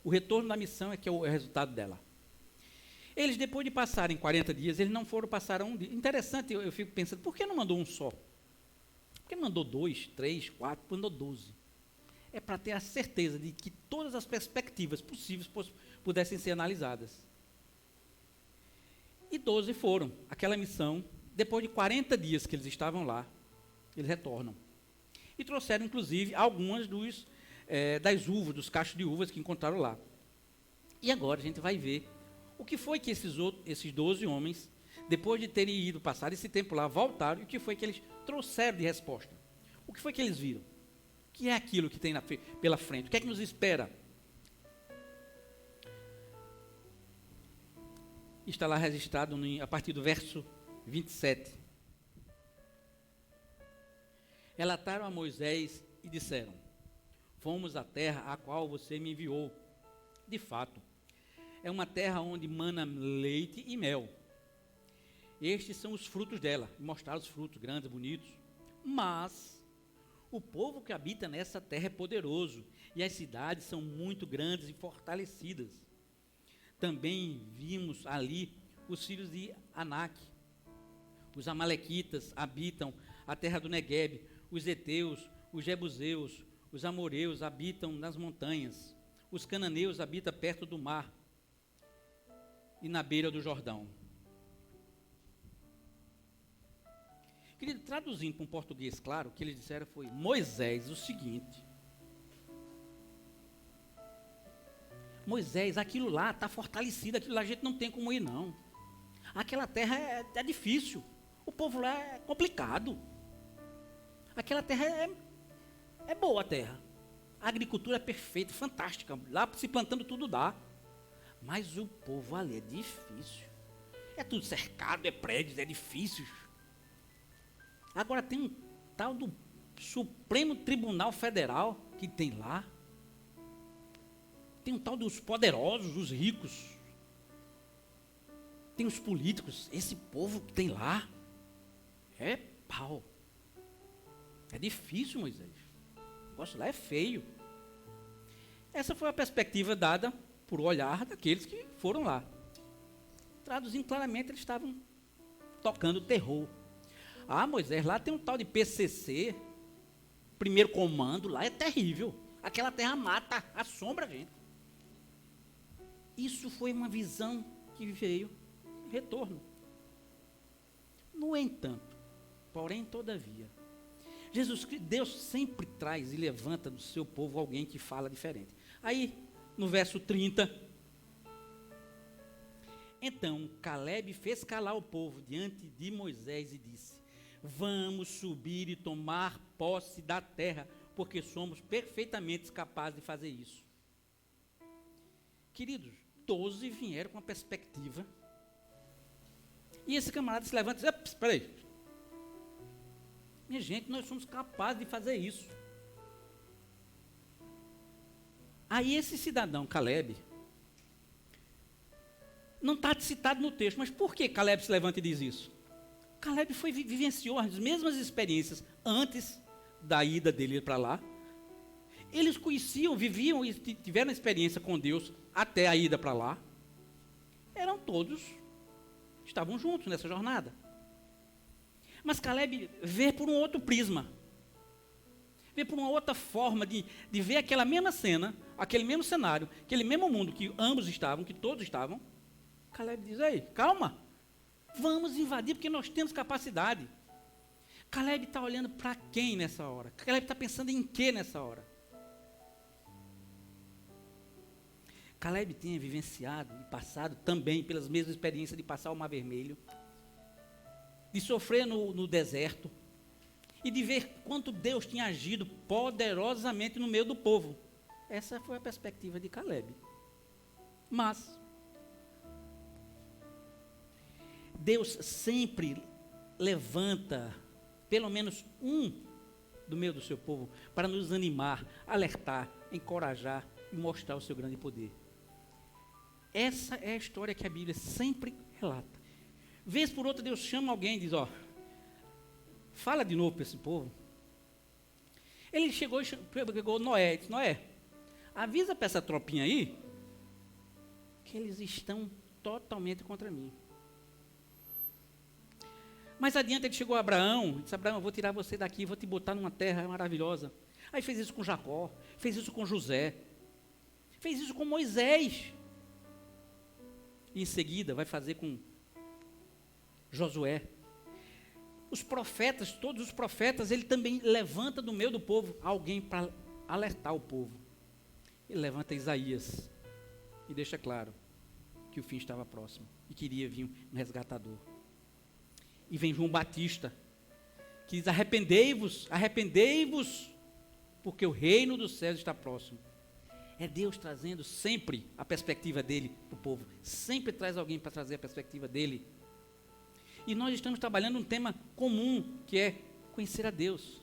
O retorno da missão é que é o resultado dela. Eles, depois de passarem 40 dias, eles não foram passar um dia. Interessante, eu fico pensando, por que não mandou um só? Por que não mandou 2, 3, 4, mandou 12? É para ter a certeza de que todas as perspectivas possíveis pudessem ser analisadas. E 12 foram. Aquela missão, depois de 40 dias que eles estavam lá, eles retornam. E trouxeram, inclusive, algumas das uvas, dos cachos de uvas que encontraram lá. E agora a gente vai ver o que foi que esses 12 homens, depois de terem ido passar esse tempo lá, voltaram, e o que foi que eles trouxeram de resposta. O que foi que eles viram? O que é aquilo que tem pela frente? O que é que nos espera? Está lá registrado a partir do verso 27. Relataram a Moisés e disseram: fomos à terra a qual você me enviou. De fato, é uma terra onde mana leite e mel. Estes são os frutos dela. Mostraram os frutos grandes, bonitos. Mas o povo que habita nessa terra é poderoso, e as cidades são muito grandes e fortalecidas. Também vimos ali os filhos de Anak. Os amalequitas habitam a terra do Neguebe. Os heteus, os jebuseus, os amoreus habitam nas montanhas. Os cananeus habitam perto do mar e na beira do Jordão. Querido, traduzindo para um português claro, o que eles disseram foi: Moisés, o seguinte. Moisés, aquilo lá está fortalecido, aquilo lá a gente não tem como ir, não. Aquela terra é difícil. O povo lá é complicado. Aquela terra é boa a terra. A agricultura é perfeita, fantástica. Lá se plantando tudo dá. Mas o povo ali é difícil. É tudo cercado, é prédios, é difícil. Agora tem um tal do Supremo Tribunal Federal que tem lá. Tem um tal dos poderosos, os ricos. Tem os políticos. Esse povo que tem lá é pau. É difícil, Moisés. O negócio lá é feio. Essa foi a perspectiva dada por olhar daqueles que foram lá. Traduzindo claramente, eles estavam tocando terror. Ah, Moisés, lá tem um tal de PCC, primeiro comando, lá é terrível. Aquela terra mata, assombra a gente. Isso foi uma visão que veio em retorno. No entanto, porém, todavia, Deus sempre traz e levanta do seu povo alguém que fala diferente. Aí, no verso 30, então Caleb fez calar o povo diante de Moisés e disse: vamos subir e tomar posse da terra, porque somos perfeitamente capazes de fazer isso. Queridos, 12 vieram com a perspectiva, e esse camarada se levanta e diz: espera aí, minha gente, nós somos capazes de fazer isso. Aí esse cidadão, Caleb, não está citado no texto, mas por que Caleb se levanta e diz isso? Caleb vivenciou as mesmas experiências antes da ida dele para lá. Eles conheciam, viviam e tiveram experiência com Deus até a ida para lá. Eram todos, estavam juntos nessa jornada. Mas Caleb vê por um outro prisma. Vê por uma outra forma de ver aquela mesma cena, aquele mesmo cenário, aquele mesmo mundo que ambos estavam, que todos estavam. Caleb diz: ei, calma, vamos invadir porque nós temos capacidade. Caleb está olhando para quem nessa hora? Caleb está pensando em que nessa hora? Caleb tinha vivenciado e passado também pelas mesmas experiências de passar o Mar Vermelho, de sofrer no deserto e de ver quanto Deus tinha agido poderosamente no meio do povo. Essa foi a perspectiva de Caleb. Mas Deus sempre levanta pelo menos um do meio do seu povo para nos animar, alertar, encorajar e mostrar o seu grande poder. Essa é a história que a Bíblia sempre relata. Vez por outra Deus chama alguém e diz: ó, fala de novo para esse povo. Ele chegou e pegou Noé e disse: Noé, avisa para essa tropinha aí que eles estão totalmente contra mim. Mais adiante ele chegou a Abraão e disse: Abraão, eu vou tirar você daqui, vou te botar numa terra maravilhosa. Aí fez isso com Jacó, fez isso com José, fez isso com Moisés. E em seguida vai fazer com Josué. Os profetas, todos os profetas, ele também levanta do meio do povo alguém para alertar o povo. Ele levanta Isaías e deixa claro que o fim estava próximo e queria vir um resgatador. E vem João Batista, que diz: arrependei-vos, arrependei-vos, porque o reino dos céus está próximo. É Deus trazendo sempre a perspectiva dele para o povo. Sempre traz alguém para trazer a perspectiva dele. E nós estamos trabalhando um tema comum, que é conhecer a Deus.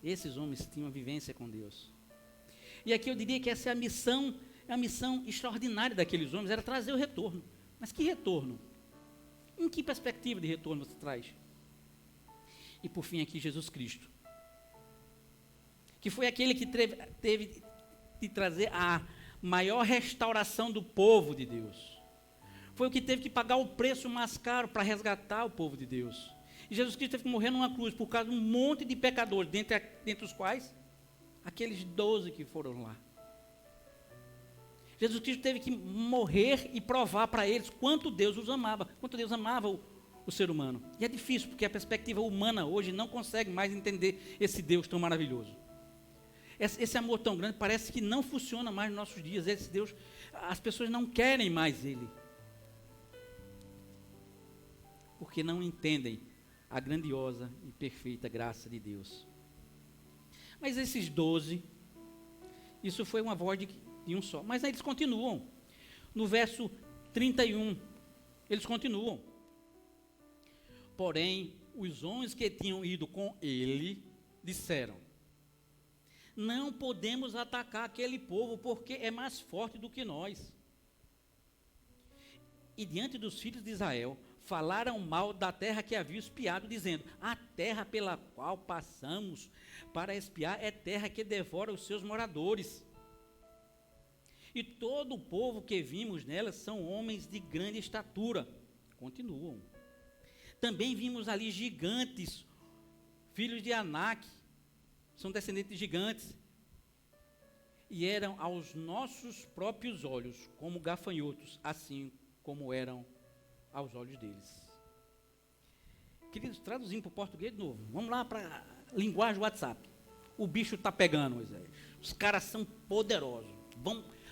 Esses homens tinham uma vivência com Deus. E aqui eu diria que essa é a missão extraordinária daqueles homens, era trazer o retorno. Mas que retorno? Em que perspectiva de retorno você traz? E por fim aqui Jesus Cristo, que foi aquele que teve de trazer a maior restauração do povo de Deus. Foi o que teve que pagar o preço mais caro para resgatar o povo de Deus. E Jesus Cristo teve que morrer numa cruz por causa de um monte de pecadores, dentre os quais aqueles 12 que foram lá. Jesus Cristo teve que morrer e provar para eles quanto Deus os amava, quanto Deus amava o ser humano. E é difícil, porque a perspectiva humana hoje não consegue mais entender esse Deus tão maravilhoso. Esse amor tão grande parece que não funciona mais nos nossos dias. Esse Deus, as pessoas não querem mais Ele, porque não entendem a grandiosa e perfeita graça de Deus. Mas esses 12, isso foi uma voz de um só. Mas aí eles continuam. No verso 31, eles continuam. Porém, os homens que tinham ido com ele disseram: não podemos atacar aquele povo, porque é mais forte do que nós. E diante dos filhos de Israel, falaram mal da terra que haviam espiado, dizendo: a terra pela qual passamos para espiar é terra que devora os seus moradores. E todo o povo que vimos nela são homens de grande estatura. Continuam. Também vimos ali gigantes, filhos de Anak, são descendentes de gigantes, e eram aos nossos próprios olhos como gafanhotos, assim como eram aos olhos deles. Queridos, traduzindo para o português de novo, vamos lá para a linguagem WhatsApp. O bicho está pegando, Moisés. Os caras são poderosos.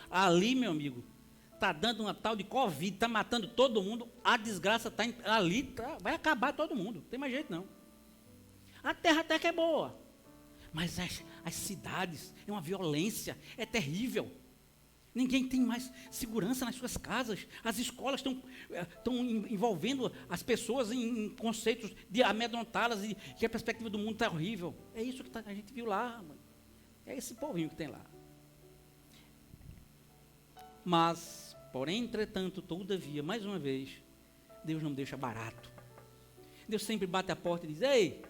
Ali, meu amigo, está dando uma tal de Covid, está matando todo mundo, a desgraça está ali, vai acabar todo mundo, não tem mais jeito não. A terra até que é boa, mas as cidades, é uma violência, é terrível. Ninguém tem mais segurança nas suas casas. As escolas estão envolvendo as pessoas em conceitos de amedrontá-las e que a perspectiva do mundo está horrível. É isso que a gente viu lá, mãe. É esse povinho que tem lá. Mas, porém, entretanto, todavia, mais uma vez, Deus não deixa barato. Deus sempre bate a porta e diz: ei,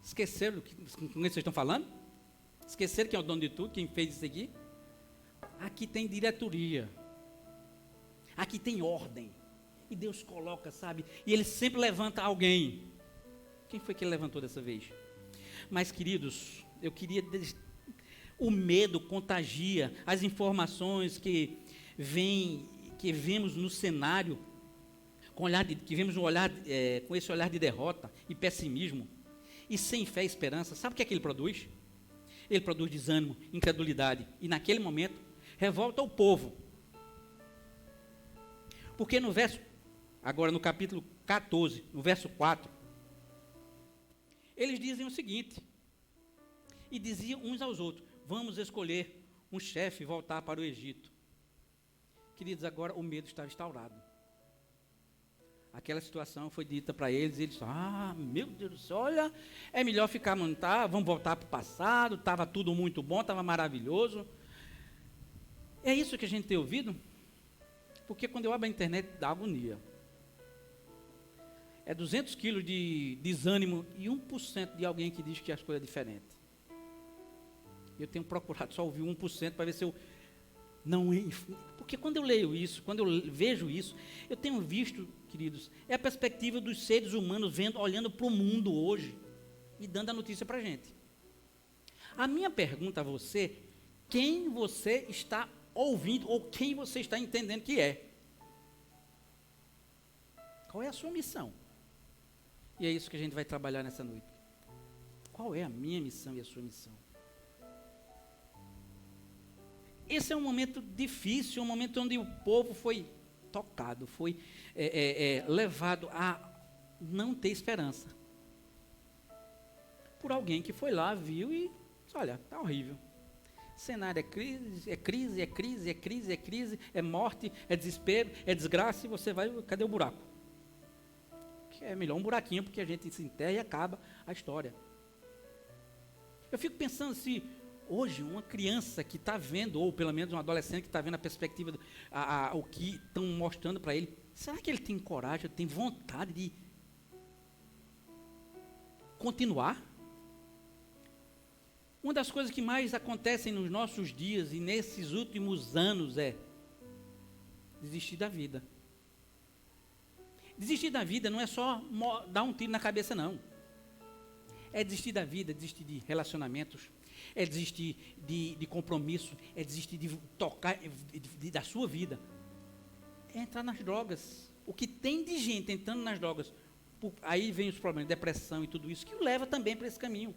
esqueceram com quem vocês estão falando? Esqueceram quem é o dono de tudo, quem fez isso aqui? Aqui tem diretoria, aqui tem ordem, e Deus coloca, sabe, e Ele sempre levanta alguém. Quem foi que Ele levantou dessa vez? Mas, queridos, eu queria, o medo contagia, as informações que vemos no cenário, que vemos com esse olhar de derrota e pessimismo, e sem fé e esperança, sabe o que é que ele produz? Ele produz desânimo, incredulidade, e naquele momento, revolta o povo. Porque agora no capítulo 14, no verso 4, eles dizem o seguinte, e diziam uns aos outros: vamos escolher um chefe e voltar para o Egito. Queridos, agora o medo estava instaurado. Aquela situação foi dita para eles, e eles disseram: meu Deus do céu, olha, é melhor ficar, vamos voltar para o passado, estava tudo muito bom, estava maravilhoso. É isso que a gente tem ouvido? Porque quando eu abro a internet, dá agonia. É 200 quilos de desânimo e 1% de alguém que diz que as coisas é diferente. Eu tenho procurado só ouvir 1% para ver se eu não... Porque quando eu leio isso, quando eu vejo isso, eu tenho visto, queridos, é a perspectiva dos seres humanos olhando para o mundo hoje e dando a notícia para a gente. A minha pergunta a você: quem você está ouvindo ou quem você está entendendo que é? Qual é a sua missão? E é isso que a gente vai trabalhar nessa noite. Qual é a minha missão e a sua missão? Esse é um momento difícil, um momento onde o povo foi tocado, foi levado a não ter esperança. Por alguém que foi lá, viu e disse: olha, está horrível. Cenário é crise, é crise, é crise, é crise, é crise, é morte, é desespero, é desgraça, e você vai, cadê o buraco? Que é melhor um buraquinho, porque a gente se enterra e acaba a história. Eu fico pensando se hoje uma criança que está vendo, ou pelo menos um adolescente que está vendo a perspectiva, o que estão mostrando para ele, será que ele tem coragem, tem vontade de continuar? Uma das coisas que mais acontecem nos nossos dias e nesses últimos anos é desistir da vida. Desistir da vida não é só dar um tiro na cabeça, não. É desistir da vida, desistir de relacionamentos, é desistir de compromisso, é desistir de tocar da sua vida. É entrar nas drogas. O que tem de gente entrando nas drogas, aí vem os problemas, depressão e tudo isso, que o leva também para esse caminho.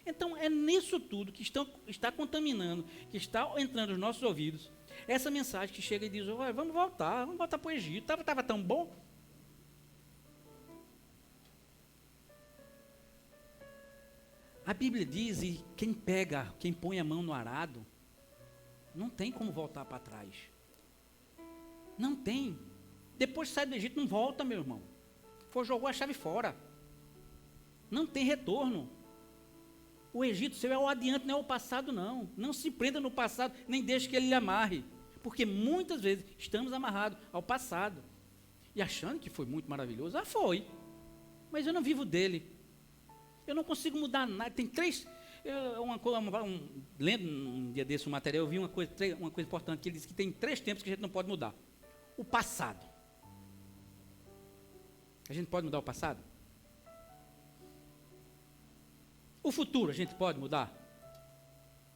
Então, é nisso tudo que está contaminando, que está entrando nos nossos ouvidos, essa mensagem que chega e diz: olha, vamos voltar para o Egito, estava tão bom. A Bíblia diz, e quem põe a mão no arado, não tem como voltar para trás. Não tem. Depois que sai do Egito, não volta, meu irmão. Jogou a chave fora. Não tem retorno. O Egito seu é o adiante, não é o passado, não. Não se prenda no passado, nem deixe que ele lhe amarre. Porque muitas vezes estamos amarrados ao passado. E achando que foi muito maravilhoso. Foi. Mas eu não vivo dele. Eu não consigo mudar nada. Tem três... lendo um dia desse um material, eu vi uma coisa importante, que ele disse que tem 3 tempos que a gente não pode mudar. O passado. A gente pode mudar o passado? O futuro a gente pode mudar?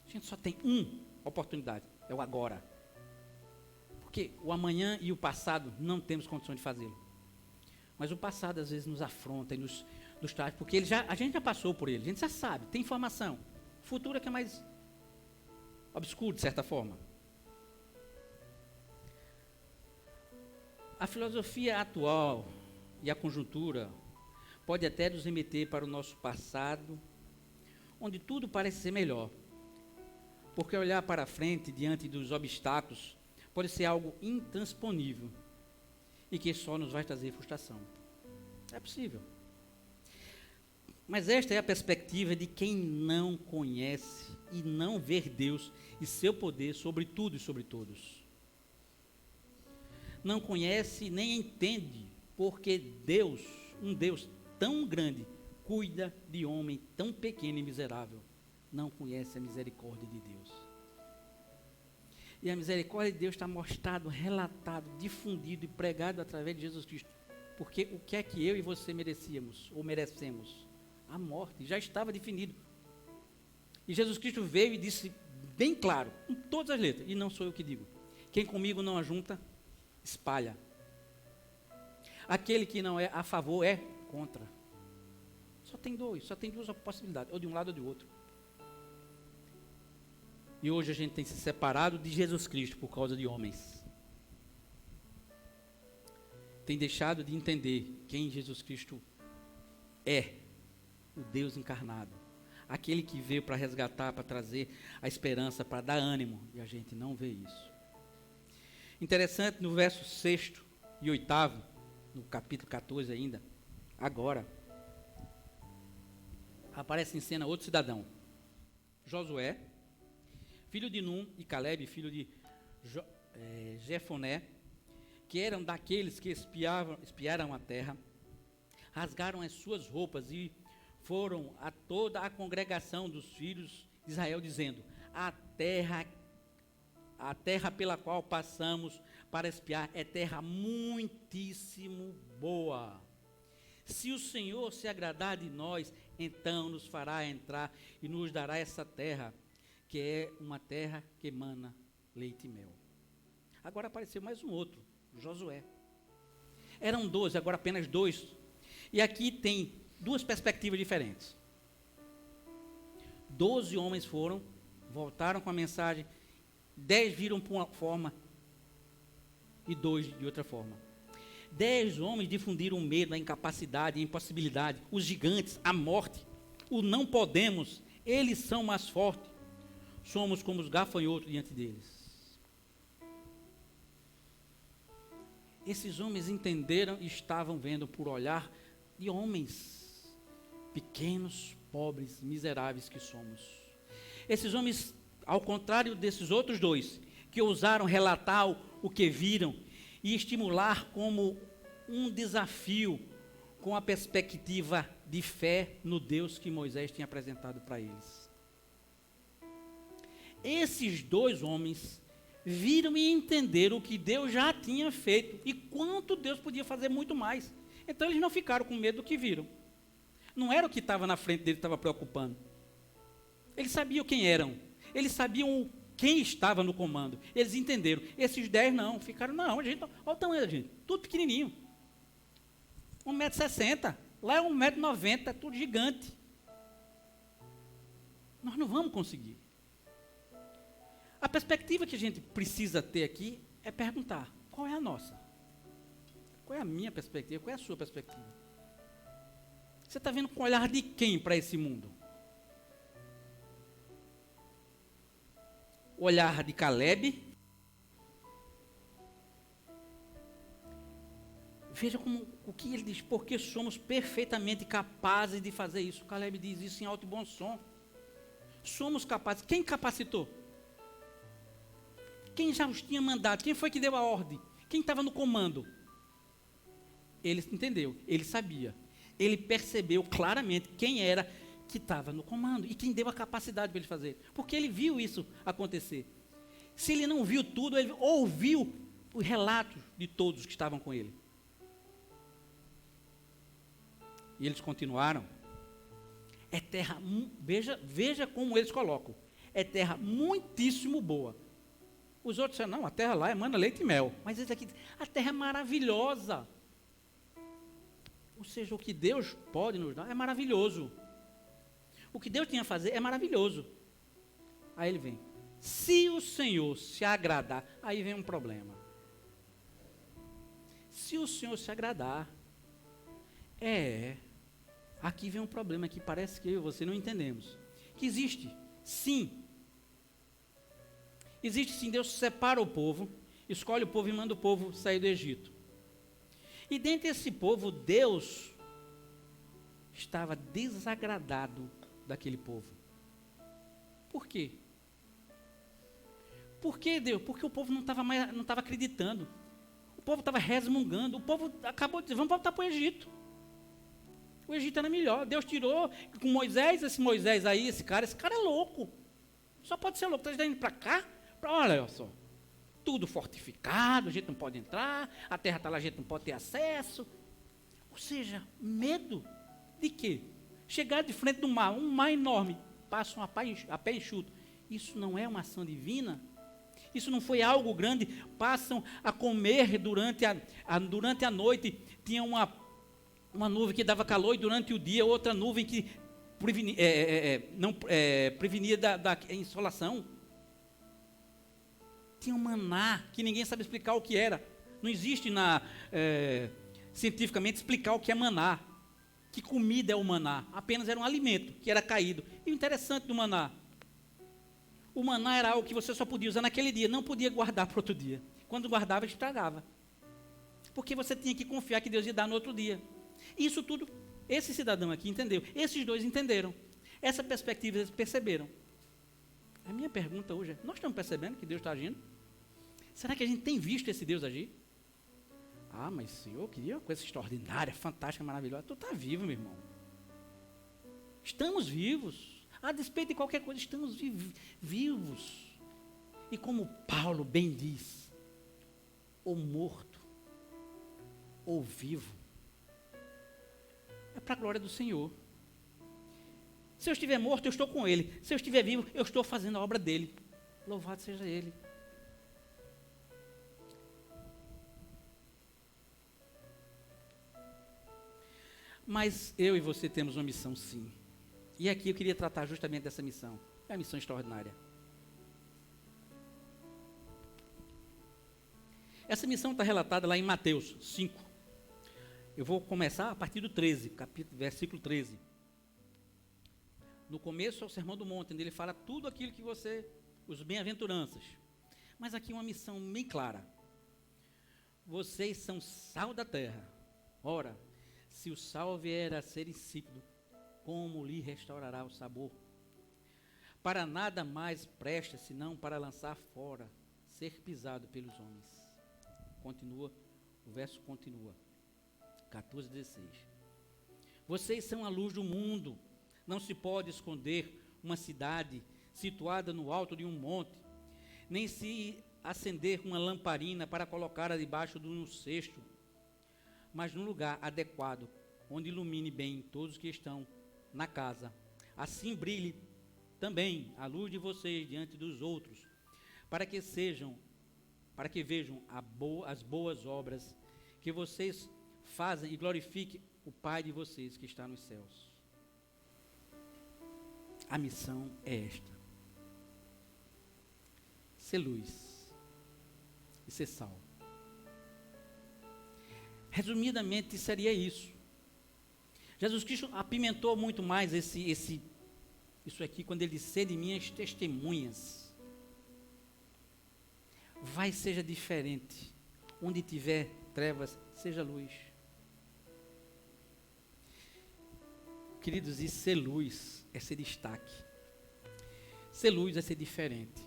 A gente só tem uma oportunidade, é o agora. Porque o amanhã e o passado não temos condição de fazê-lo. Mas o passado às vezes nos afronta e nos traz, porque a gente já passou por ele, a gente já sabe, tem informação. O futuro é que é mais obscuro, de certa forma. A filosofia atual e a conjuntura pode até nos remeter para o nosso passado, onde tudo parece ser melhor. Porque olhar para frente, diante dos obstáculos, pode ser algo intransponível e que só nos vai trazer frustração. É possível. Mas esta é a perspectiva de quem não conhece e não vê Deus e seu poder sobre tudo e sobre todos. Não conhece nem entende, porque Deus, um Deus tão grande, cuida de homem tão pequeno e miserável. Não conhece a misericórdia de Deus. E a misericórdia de Deus está mostrado, relatado, difundido e pregado através de Jesus Cristo. Porque o que é que eu e você merecíamos, ou merecemos? A morte, já estava definido. E Jesus Cristo veio e disse bem claro, com todas as letras, e não sou eu que digo: quem comigo não ajunta, espalha. Aquele que não é a favor é contra. Só tem duas possibilidades, ou de um lado ou de outro. E hoje a gente tem se separado de Jesus Cristo por causa de homens. Tem deixado de entender quem Jesus Cristo é, o Deus encarnado. Aquele que veio para resgatar, para trazer a esperança, para dar ânimo. E a gente não vê isso. Interessante, no verso 6º e 8º, no capítulo 14 ainda, agora, aparece em cena outro cidadão, Josué, filho de Num, e Caleb, filho de Jefoné, que eram daqueles que espiaram a terra, rasgaram as suas roupas e foram a toda a congregação dos filhos de Israel, dizendo: a terra pela qual passamos para espiar é terra muitíssimo boa. Se o Senhor se agradar de nós, então nos fará entrar e nos dará essa terra, que é uma terra que emana leite e mel. Agora apareceu mais um outro, Josué. Eram 12, agora apenas 2. E aqui tem duas perspectivas diferentes. 12 homens foram, voltaram com a mensagem, 10 viram por uma forma e 2 de outra forma. 10 homens difundiram o medo, a incapacidade, a impossibilidade, os gigantes, a morte, o não podemos, eles são mais fortes, somos como os gafanhotos diante deles. Esses homens entenderam e estavam vendo por olhar de homens pequenos, pobres, miseráveis que somos. Esses homens, ao contrário desses outros 2, que ousaram relatar o que viram e estimular como um desafio com a perspectiva de fé no Deus que Moisés tinha apresentado para eles. Esses 2 homens viram e entenderam o que Deus já tinha feito e quanto Deus podia fazer muito mais. Então eles não ficaram com medo do que viram. Não era o que estava na frente dele que estava preocupando. Eles sabiam quem eram. Eles sabiam quem estava no comando. Eles entenderam. Esses 10 não, ficaram, não, gente, olha o tamanho da gente, tudo pequenininho. 1,60 m, lá é 1,90 m, é tudo gigante. Nós não vamos conseguir. A perspectiva que a gente precisa ter aqui é perguntar, qual é a nossa? Qual é a minha perspectiva? Qual é a sua perspectiva? Você está vendo com o olhar de quem para esse mundo? O olhar de Caleb. Veja o que ele diz, porque somos perfeitamente capazes de fazer isso. Caleb diz isso em alto e bom som. Somos capazes. Quem capacitou? Quem já os tinha mandado? Quem foi que deu a ordem? Quem estava no comando? Ele entendeu, ele sabia. Ele percebeu claramente quem era que estava no comando e quem deu a capacidade para ele fazer. Porque ele viu isso acontecer. Se ele não viu tudo, ele ouviu os relatos de todos que estavam com ele. e eles continuaram, é terra, veja como eles colocam, é terra muitíssimo boa. Os outros disseram, não, a terra lá emana leite e mel. Mas esse aqui, a terra é maravilhosa. Ou seja, o que Deus pode nos dar é maravilhoso. O que Deus tinha a fazer é maravilhoso. Aí ele vem, se o Senhor se agradar, aí vem um problema. Se o Senhor se agradar, aqui vem um problema que parece que eu e você não entendemos. Que existe sim, Deus separa o povo, escolhe o povo e manda o povo sair do Egito. E dentro desse povo, Deus estava desagradado daquele povo. Por quê? Por que, Deus? Porque o povo não estava acreditando. O povo estava resmungando. O povo acabou de dizer, vamos voltar para o Egito. O Egito era melhor. Deus tirou com Moisés, esse Moisés aí, esse cara é louco. Só pode ser louco. Está indo para cá? Olha só. Tudo fortificado, a gente não pode entrar, a terra está lá, a gente não pode ter acesso. Ou seja, medo de quê? Chegar de frente do mar, um mar enorme, passam a pé enxuto. Isso não é uma ação divina? Isso não foi algo grande? Passam a comer durante a noite, tinha uma nuvem que dava calor e durante o dia outra nuvem que prevenia da insolação. Tinha um maná que ninguém sabe explicar o que era. Não existe cientificamente explicar o que é maná. Que comida é o maná? Apenas era um alimento que era caído. E o interessante do maná, o maná era algo que você só podia usar naquele dia, não podia guardar para outro dia. Quando guardava, estragava. Porque você tinha que confiar que Deus ia dar no outro dia. Isso tudo, esse cidadão aqui entendeu. Esses dois entenderam. Essa perspectiva eles perceberam. A minha pergunta hoje é, nós estamos percebendo que Deus está agindo? Será que a gente tem visto esse Deus agir? Ah, mas Senhor, eu queria uma coisa extraordinária, fantástica, maravilhosa. Tu está vivo, meu irmão. Estamos vivos. A despeito de qualquer coisa, estamos vivos. E como Paulo bem diz, ou morto, ou vivo, é para a glória do Senhor. Se eu estiver morto, eu estou com Ele. Se eu estiver vivo, eu estou fazendo a obra dEle. Louvado seja Ele. Mas eu e você temos uma missão, sim. E aqui eu queria tratar justamente dessa missão. É a missão extraordinária. Essa missão está relatada lá em Mateus 5. Eu vou começar a partir do 13, versículo 13. No começo é o Sermão do Monte, onde ele fala tudo aquilo que os bem-aventuranças. Mas aqui uma missão bem clara. Vocês são sal da terra. Ora, se o sal vier a ser insípido, como lhe restaurará o sabor? Para nada mais presta, senão para lançar fora, ser pisado pelos homens. O verso continua. 14:16. Vocês são a luz do mundo. Não se pode esconder uma cidade situada no alto de um monte, nem se acender uma lamparina para colocá-la debaixo de um cesto, mas num lugar adequado, onde ilumine bem todos que estão na casa. Assim brilhe também a luz de vocês diante dos outros, para que vejam as boas obras que vocês fazem e glorifiquem o Pai de vocês que está nos céus. A missão é esta: ser luz e ser sal. Resumidamente seria isso. Jesus Cristo apimentou muito mais isso aqui quando ele disse: sede minhas testemunhas. Vai, seja diferente. Onde tiver trevas, seja luz. Queridos, e ser luz é ser destaque. Ser luz é ser diferente.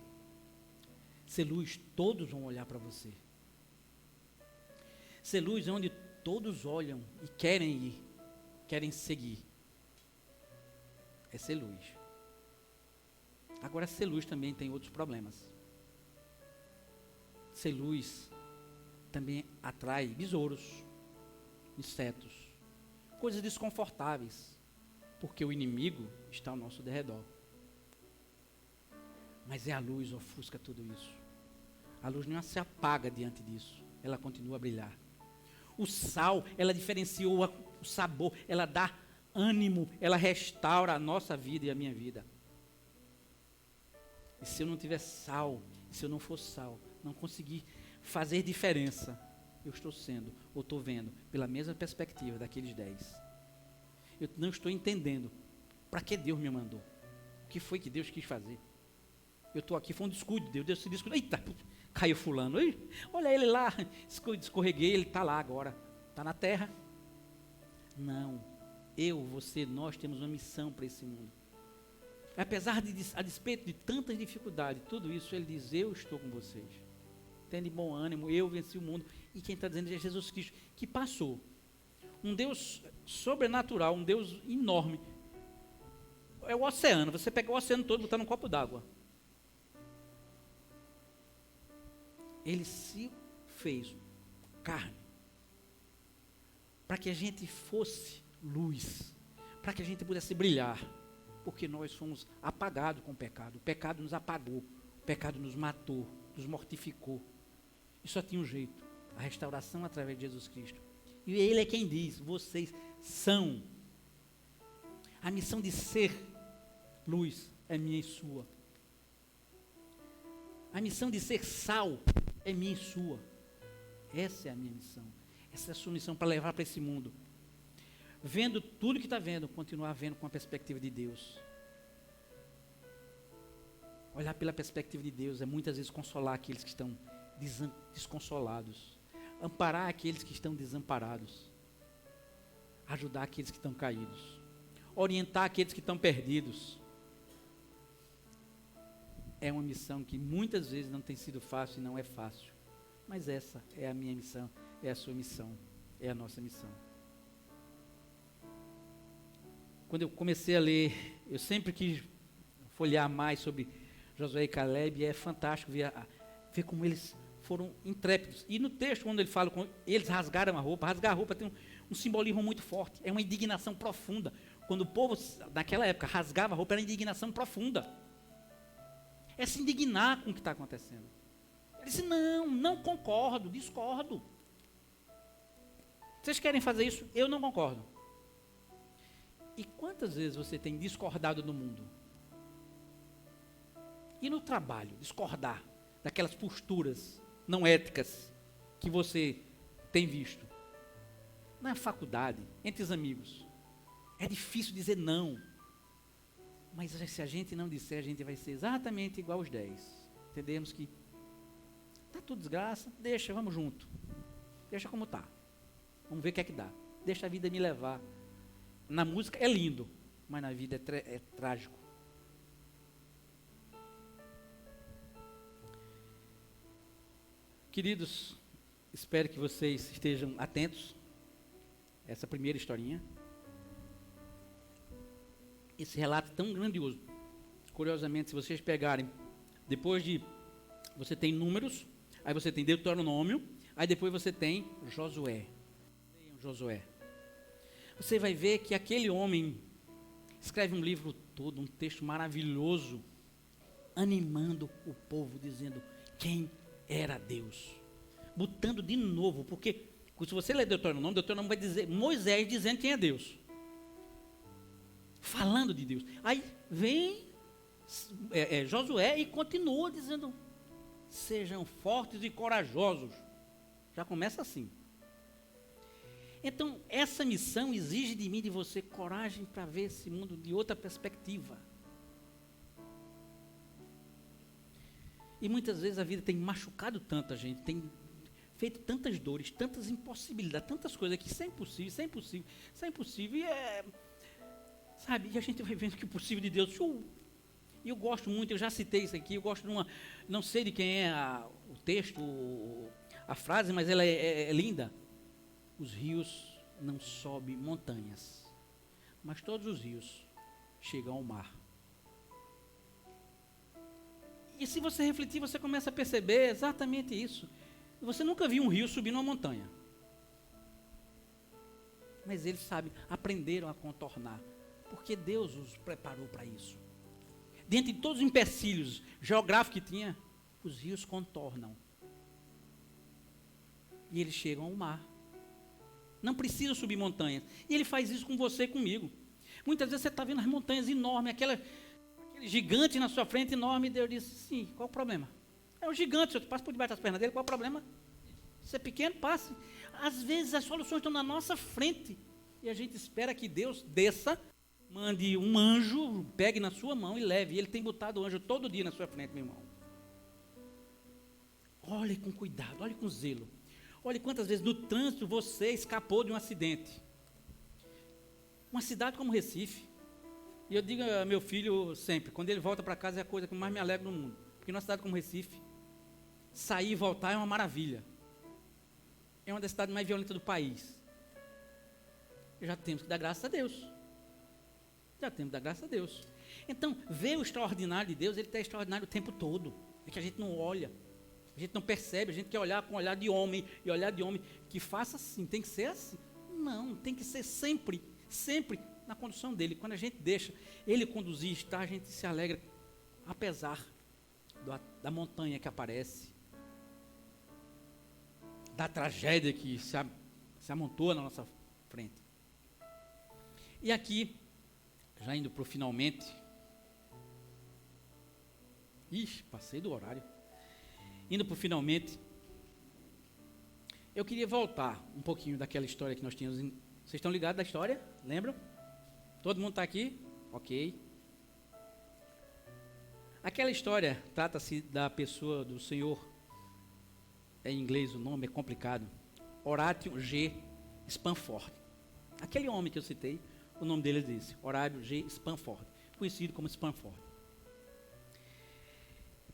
Ser luz, todos vão olhar para você. Ser luz é onde todos olham e querem ir, querem seguir. É ser luz. Agora, ser luz também tem outros problemas. Ser luz também atrai besouros, insetos, coisas desconfortáveis, porque o inimigo está ao nosso derredor. Mas é a luz ofusca tudo isso. A luz não se apaga diante disso, ela continua a brilhar. O sal, ela diferencia o sabor, ela dá ânimo, ela restaura a nossa vida e a minha vida. E se eu não tiver sal, se eu não for sal, não conseguir fazer diferença, eu estou sendo, ou estou vendo, pela mesma perspectiva daqueles 10. Eu não estou entendendo para que Deus me mandou. O que foi que Deus quis fazer? Eu estou aqui, foi um descuido de Deus. Deus se descuidou. Eita, caiu fulano. Olha ele lá, escorreguei, ele está lá agora. Está na terra. Não, eu, você, nós temos uma missão para esse mundo. Apesar a despeito de tantas dificuldades, tudo isso, ele diz, eu estou com vocês. Tende bom ânimo, eu venci o mundo. E quem está dizendo é Jesus Cristo, que passou. Um Deus sobrenatural, um Deus enorme. É o oceano, você pega o oceano todo e botar num copo d'água. Ele se fez carne. Para que a gente fosse luz. Para que a gente pudesse brilhar. Porque nós fomos apagados com o pecado. O pecado nos apagou. O pecado nos matou, nos mortificou. E só tinha um jeito. A restauração através de Jesus Cristo. E Ele é quem diz, vocês são. A missão de ser luz é minha e sua. A missão de ser sal é minha e sua. Essa é a minha missão. Essa é a sua missão para levar para esse mundo. Vendo tudo que está vendo, continuar vendo com a perspectiva de Deus. Olhar pela perspectiva de Deus é muitas vezes consolar aqueles que estão desconsolados. Amparar aqueles que estão desamparados. Ajudar aqueles que estão caídos. Orientar aqueles que estão perdidos. É uma missão que muitas vezes não tem sido fácil e não é fácil. Mas essa é a minha missão, é a sua missão, é a nossa missão. Quando eu comecei a ler, eu sempre quis folhear mais sobre Josué e Caleb, e é fantástico ver como eles foram intrépidos. E no texto, quando ele fala, eles rasgaram a roupa, rasgar a roupa tem um simbolismo muito forte, é uma indignação profunda. Quando o povo, naquela época, rasgava a roupa, era indignação profunda. É se indignar com o que está acontecendo. Ele disse, não concordo, discordo. Vocês querem fazer isso? Eu não concordo. E quantas vezes você tem discordado no mundo? E no trabalho, discordar daquelas posturas não éticas que você tem visto? Na faculdade, entre os amigos. É difícil dizer não. Mas se a gente não disser, a gente vai ser exatamente igual aos 10. Entendemos que está tudo desgraça, deixa, vamos junto. Deixa como está. Vamos ver o que é que dá. Deixa a vida me levar. Na música é lindo, mas na vida é trágico. Queridos, espero que vocês estejam atentos a essa primeira historinha. Esse relato tão grandioso. Curiosamente, se vocês pegarem, depois de, você tem Números, aí você tem Deuteronômio, aí depois você tem Josué. Josué. Você vai ver que aquele homem escreve um livro todo, um texto maravilhoso, animando o povo, dizendo quem era Deus. Botando de novo, porque se você ler Deuteronômio vai dizer, Moisés dizendo quem é Deus. Falando de Deus. Aí vem Josué e continua dizendo, sejam fortes e corajosos. Já começa assim. Então, essa missão exige de mim e de você coragem para ver esse mundo de outra perspectiva. E muitas vezes a vida tem machucado tanto a gente, tem feito tantas dores, tantas impossibilidades, tantas coisas que isso é impossível, isso é impossível, isso é impossível. E a gente vai vendo que o possível de Deus... E eu gosto muito, eu já citei isso aqui, eu gosto de uma... Não sei de quem é o texto, a frase, mas ela é linda. Os rios não sobem montanhas, mas todos os rios chegam ao mar. E se você refletir, você começa a perceber exatamente isso. Você nunca viu um rio subir numa montanha. mas eles, sabe, aprenderam a contornar, porque Deus os preparou para isso. Dentre de todos os empecilhos geográficos que tinha, os rios contornam. E eles chegam ao mar. Não precisa subir montanhas. E ele faz isso com você e comigo. Muitas vezes você está vendo as montanhas enormes, aquele gigante na sua frente enorme, e Deus diz, sim, qual o problema? É um gigante, você passa por debaixo das pernas dele, qual o problema? Se é pequeno, passe. Às vezes as soluções estão na nossa frente, e a gente espera que Deus desça, mande um anjo, pegue na sua mão e leve. E ele tem botado o anjo todo dia na sua frente, meu irmão. Olhe com cuidado, olhe com zelo. Olhe quantas vezes no trânsito você escapou de um acidente. Uma cidade como Recife. E eu digo a meu filho sempre, quando ele volta para casa é a coisa que mais me alegra no mundo. Porque numa cidade como Recife, sair e voltar é uma maravilha. É uma das cidades mais violentas do país. Já temos que dar graças a Deus. Já temos que dar graças a Deus. Então, ver o extraordinário de Deus, ele está extraordinário o tempo todo. É que a gente não olha. A gente não percebe, a gente quer olhar com olhar de homem, e olhar de homem que faça assim, tem que ser assim. Não, tem que ser sempre, sempre na condução dele. Quando a gente deixa ele conduzir, a gente se alegra, apesar da montanha que aparece, da tragédia que se amontoa na nossa frente. E aqui, já indo para o finalmente, passei do horário. Indo para o finalmente, eu queria voltar um pouquinho daquela história que nós tínhamos. Vocês estão ligados da história? Lembram? Todo mundo está aqui? Ok. Aquela história trata-se da pessoa do Senhor, em inglês o nome é complicado, Horatio G. Spafford. Aquele homem que eu citei, o nome dele é esse, Horatio G. Spafford, conhecido como Spafford.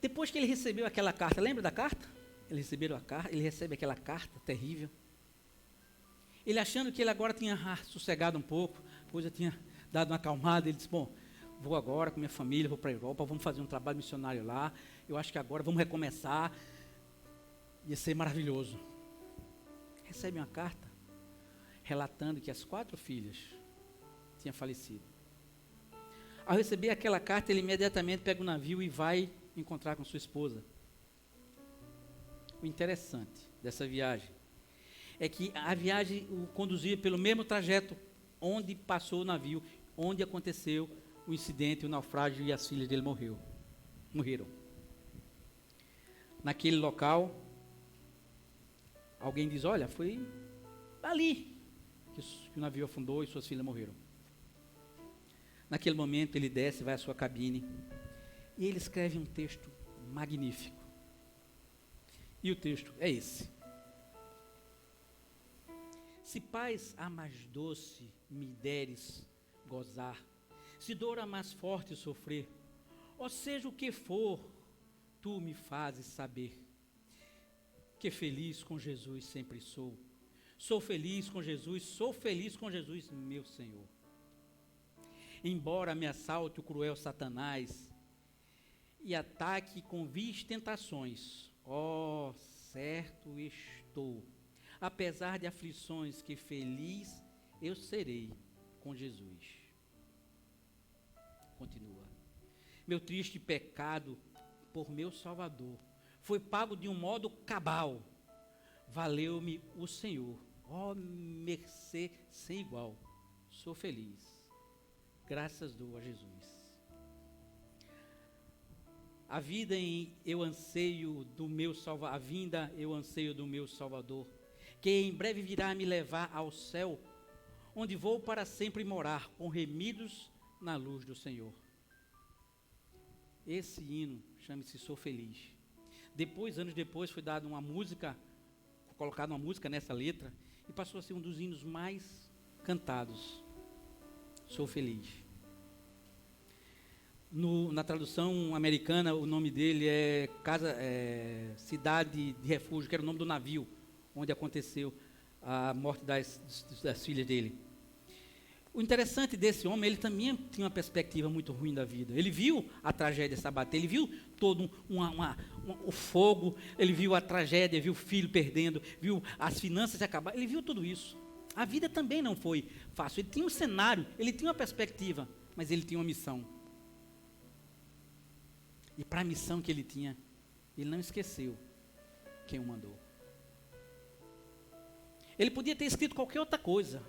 Depois que ele recebeu aquela carta, lembra da carta? Ele recebe aquela carta terrível. Ele achando que ele agora tinha sossegado um pouco, a coisa tinha dado uma acalmada, ele disse, bom, vou agora com minha família, vou para a Europa, vamos fazer um trabalho missionário lá, eu acho que agora vamos recomeçar, ia ser maravilhoso. Recebe uma carta relatando que as 4 filhas tinham falecido. Ao receber aquela carta, ele imediatamente pega o navio e vai encontrar com sua esposa. O interessante dessa viagem é que a viagem o conduzia pelo mesmo trajeto onde passou o navio, onde aconteceu o incidente, o naufrágio, e as filhas dele morreram. Naquele local, alguém diz, olha, foi ali que o navio afundou e suas filhas morreram. Naquele momento ele desce, vai à sua cabine, e ele escreve um texto magnífico. E o texto é esse. Se paz a mais doce me deres gozar, se dor a mais forte sofrer, ou seja o que for, tu me fazes saber, que feliz com Jesus sempre sou. Sou feliz com Jesus, meu Senhor. Embora me assalte o cruel Satanás e ataque com vis tentações, certo estou, apesar de aflições, que feliz eu serei com Jesus. Continua. Meu triste pecado por meu Salvador foi pago de um modo cabal. Valeu-me o Senhor, mercê sem igual. Sou feliz, graças dou a Jesus. A vinda eu anseio do meu Salvador, que em breve virá me levar ao céu, onde vou para sempre morar, com remidos na luz do Senhor. Esse hino chama-se Sou Feliz. Anos depois, foi dada uma música, colocada uma música nessa letra, e passou a ser um dos hinos mais cantados. Sou Feliz. Na tradução americana, o nome dele é Cidade de Refúgio, que era o nome do navio onde aconteceu a morte das filhas dele. O interessante desse homem, ele também tinha uma perspectiva muito ruim da vida. Ele viu a tragédia se abater, ele viu todo o fogo, ele viu a tragédia, viu o filho perdendo, viu as finanças se acabar, ele viu tudo isso. A vida também não foi fácil. Ele tinha um cenário, ele tinha uma perspectiva, mas ele tinha uma missão. E para a missão que ele tinha, ele não esqueceu quem o mandou. Ele podia ter escrito qualquer outra coisa,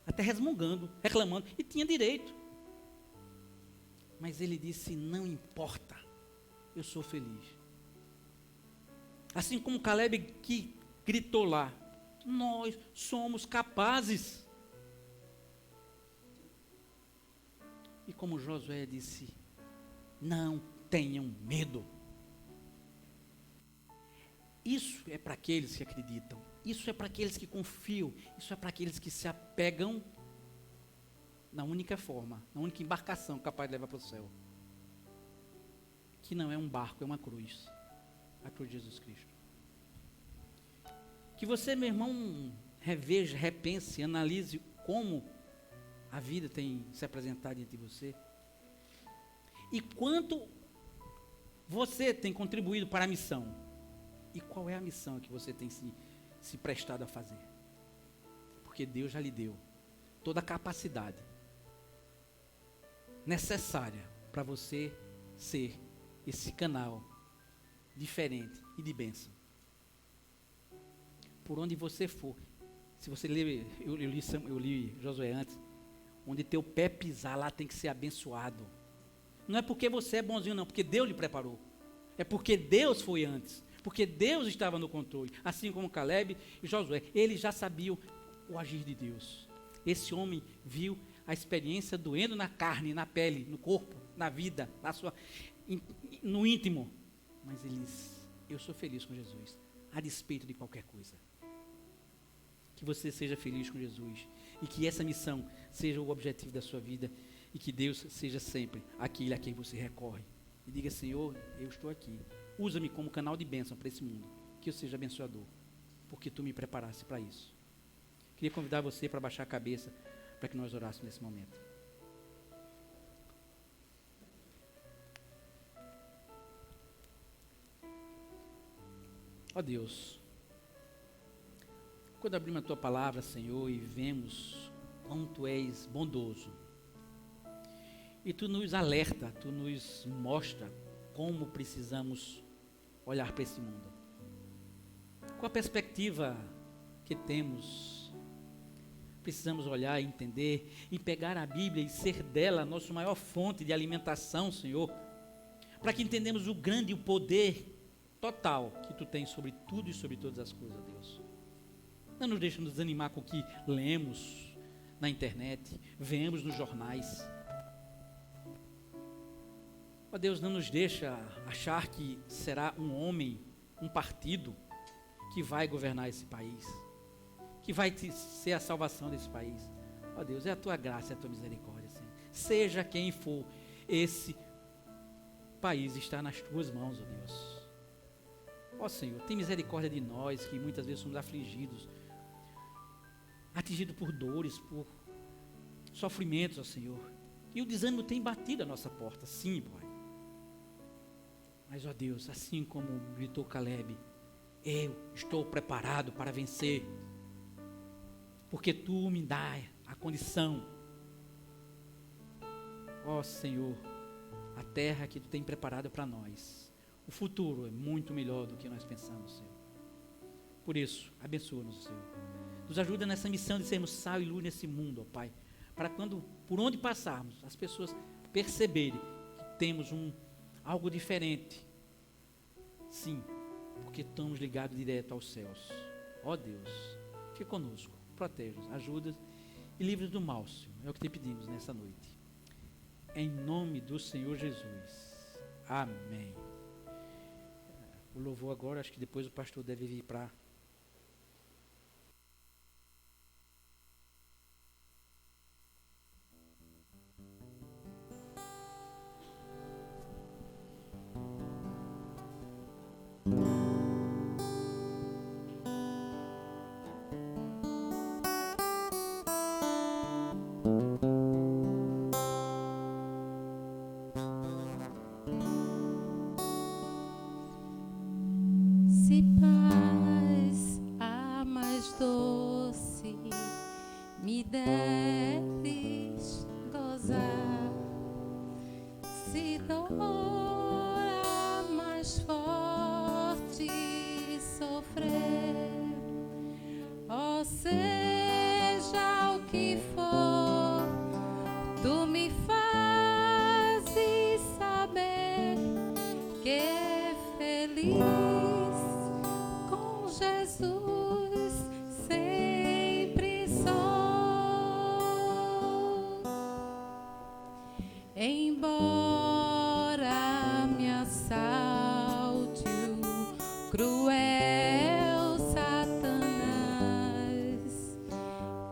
até resmungando, reclamando, e tinha direito. Mas ele disse, não importa, eu sou feliz. Assim como Caleb que gritou lá, nós somos capazes. E como Josué disse, não tenham medo. Isso é para aqueles que acreditam, isso é para aqueles que confiam, isso é para aqueles que se apegam na única forma, na única embarcação capaz de levar para o céu. Que não é um barco, é uma cruz. A cruz de Jesus Cristo. Que você, meu irmão, reveja, repense, analise como a vida tem se apresentado diante de você. E quanto você tem contribuído para a missão. E qual é a missão que você tem se prestado a fazer? Porque Deus já lhe deu toda a capacidade necessária para você ser esse canal diferente e de bênção. Por onde você for. Se você ler, eu li Josué antes, onde teu pé pisar, lá tem que ser abençoado. Não é porque você é bonzinho, não, porque Deus lhe preparou. É porque Deus foi antes. Porque Deus estava no controle. Assim como Caleb e Josué. Eles já sabiam o agir de Deus. Esse homem viu a experiência doendo na carne, na pele, no corpo, na vida, no íntimo. Mas ele diz, eu sou feliz com Jesus, a despeito de qualquer coisa. Que você seja feliz com Jesus. E que essa missão seja o objetivo da sua vida. E que Deus seja sempre aquele a quem você recorre. E diga, Senhor, eu estou aqui. Usa-me como canal de bênção para esse mundo. Que eu seja abençoador. Porque tu me preparaste para isso. Queria convidar você para baixar a cabeça, para que nós orássemos nesse momento. Ó Deus, quando abrimos a tua palavra, Senhor, e vemos como tu és bondoso, e tu nos alerta, tu nos mostra como precisamos olhar para esse mundo. Qual a perspectiva que temos? Precisamos olhar e entender, e pegar a Bíblia e ser dela a nossa maior fonte de alimentação, Senhor, para que entendamos o grande e o poder total que tu tens sobre tudo e sobre todas as coisas, Deus. Não nos deixe nos desanimar com o que lemos na internet, vemos nos jornais. Ó Deus, não nos deixa achar que será um homem, um partido, que vai governar esse país, que vai ser a salvação desse país. Ó Deus, é a tua graça, é a tua misericórdia, Senhor. Seja quem for, esse país está nas tuas mãos, ó Deus. Ó Senhor, tem misericórdia de nós, que muitas vezes somos afligidos, atingidos por dores, por sofrimentos, ó Senhor. E o desânimo tem batido a nossa porta, sim, Pai. Mas, ó Deus, assim como gritou Caleb, eu estou preparado para vencer, porque tu me dá a condição. Ó Senhor, a terra que tu tem preparada para nós, o futuro é muito melhor do que nós pensamos, Senhor. Por isso, abençoa-nos, Senhor. Nos ajuda nessa missão de sermos sal e luz nesse mundo, ó Pai, para quando, por onde passarmos, as pessoas perceberem que temos algo diferente. Sim, porque estamos ligados direto aos céus. Ó Deus, fique conosco, protege-nos, ajuda e livre-nos do mal, Senhor. É o que te pedimos nessa noite. Em nome do Senhor Jesus. Amém. O louvor agora, acho que depois o pastor deve vir para... Se Pai seja o que for, tu me fazes saber que feliz com Jesus sempre sou. Embora me assalte o cruel Satanás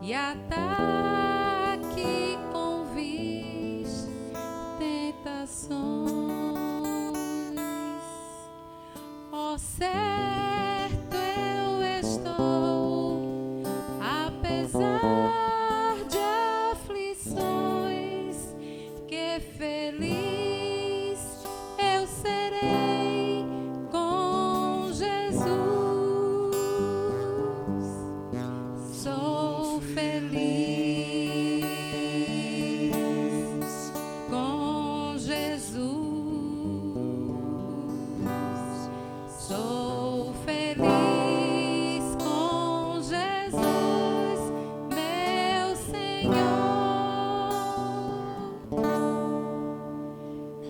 e ataque com vis tentações, ó certo eu estou, apesar de aflições, que feliz eu serei com Jesus. Sou feliz com Jesus. Sou feliz com Jesus, meu Senhor.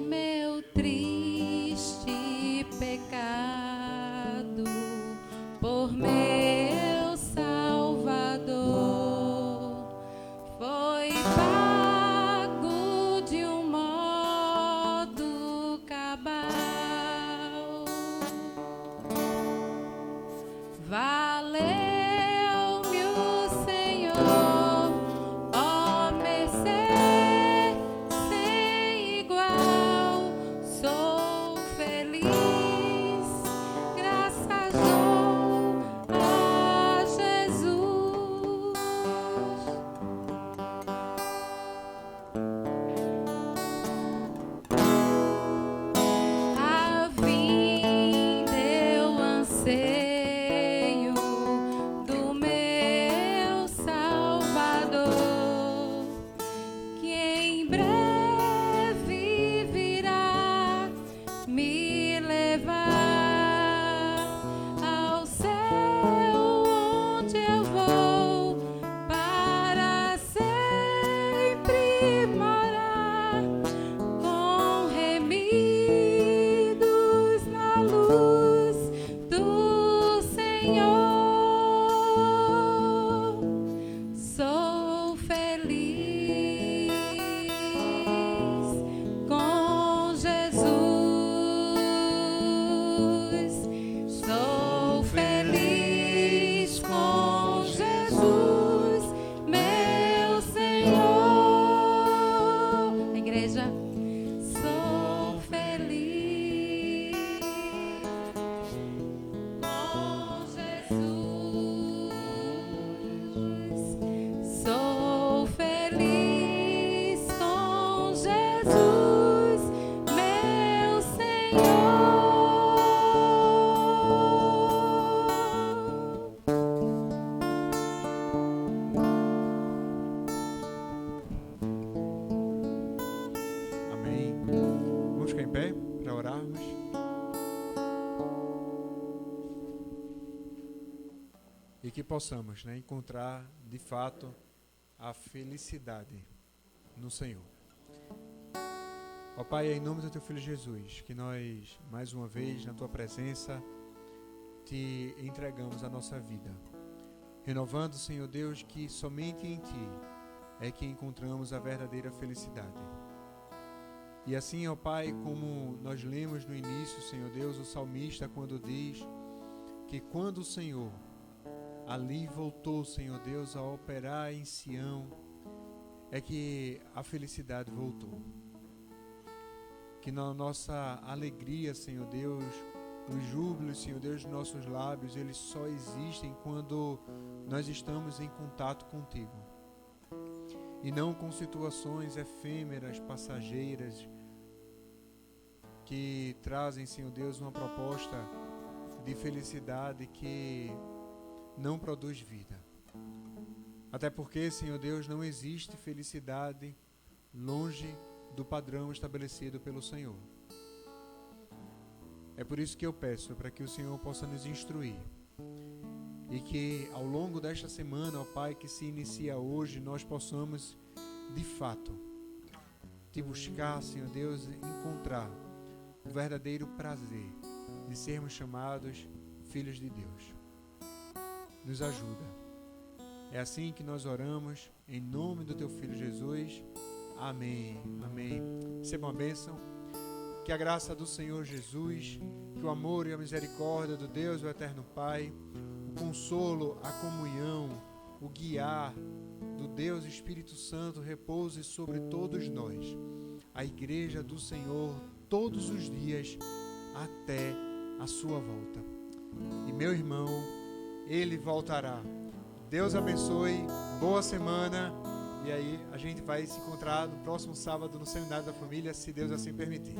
Meu triste pecado por meu Salvador foi pago de um modo cabal. Valeu-me o Senhor, ó mercê sem igual. Sou feliz, graças dou a Jesus. A vinda eu anseio do meu Salvador, que em breve virá me levar ao céu, onde eu vou para sempre morar, com remidos na luz do Senhor. Sou feliz com Jesus. Sou feliz com Jesus, meu Senhor. A igreja. Sou feliz com Jesus. Sou feliz com Jesus, meu Senhor. Amém. Vamos ficar em pé para orarmos. E que possamos, encontrar de fato a felicidade no Senhor. Ó Pai, é em nome do Teu Filho Jesus, que nós, mais uma vez, na Tua presença, Te entregamos a nossa vida. Renovando, Senhor Deus, que somente em Ti é que encontramos a verdadeira felicidade. E assim, ó Pai, como nós lemos no início, Senhor Deus, o salmista quando diz que quando o Senhor ali voltou, Senhor Deus, a operar em Sião, é que a felicidade voltou. Que na nossa alegria, Senhor Deus, os júbilos, Senhor Deus, dos nossos lábios, eles só existem quando nós estamos em contato contigo. E não com situações efêmeras, passageiras, que trazem, Senhor Deus, uma proposta de felicidade que não produz vida. Até porque, Senhor Deus, não existe felicidade longe do padrão estabelecido pelo Senhor. É por isso que eu peço para que o Senhor possa nos instruir, E que ao longo desta semana, ó Pai, que se inicia hoje, nós possamos, de fato, te buscar, Senhor Deus, e encontrar o verdadeiro prazer de sermos chamados filhos de Deus. Nos ajuda. É assim que nós oramos, em nome do Teu Filho Jesus. Amém. Amém. Receba uma bênção. Que a graça do Senhor Jesus, que o amor e a misericórdia do Deus, o Eterno Pai, o consolo, a comunhão, o guiar do Deus Espírito Santo repouse sobre todos nós, a Igreja do Senhor, todos os dias, até a sua volta. E meu irmão, ele voltará. Deus abençoe, boa semana, e aí a gente vai se encontrar no próximo sábado no Seminário da Família, se Deus assim permitir.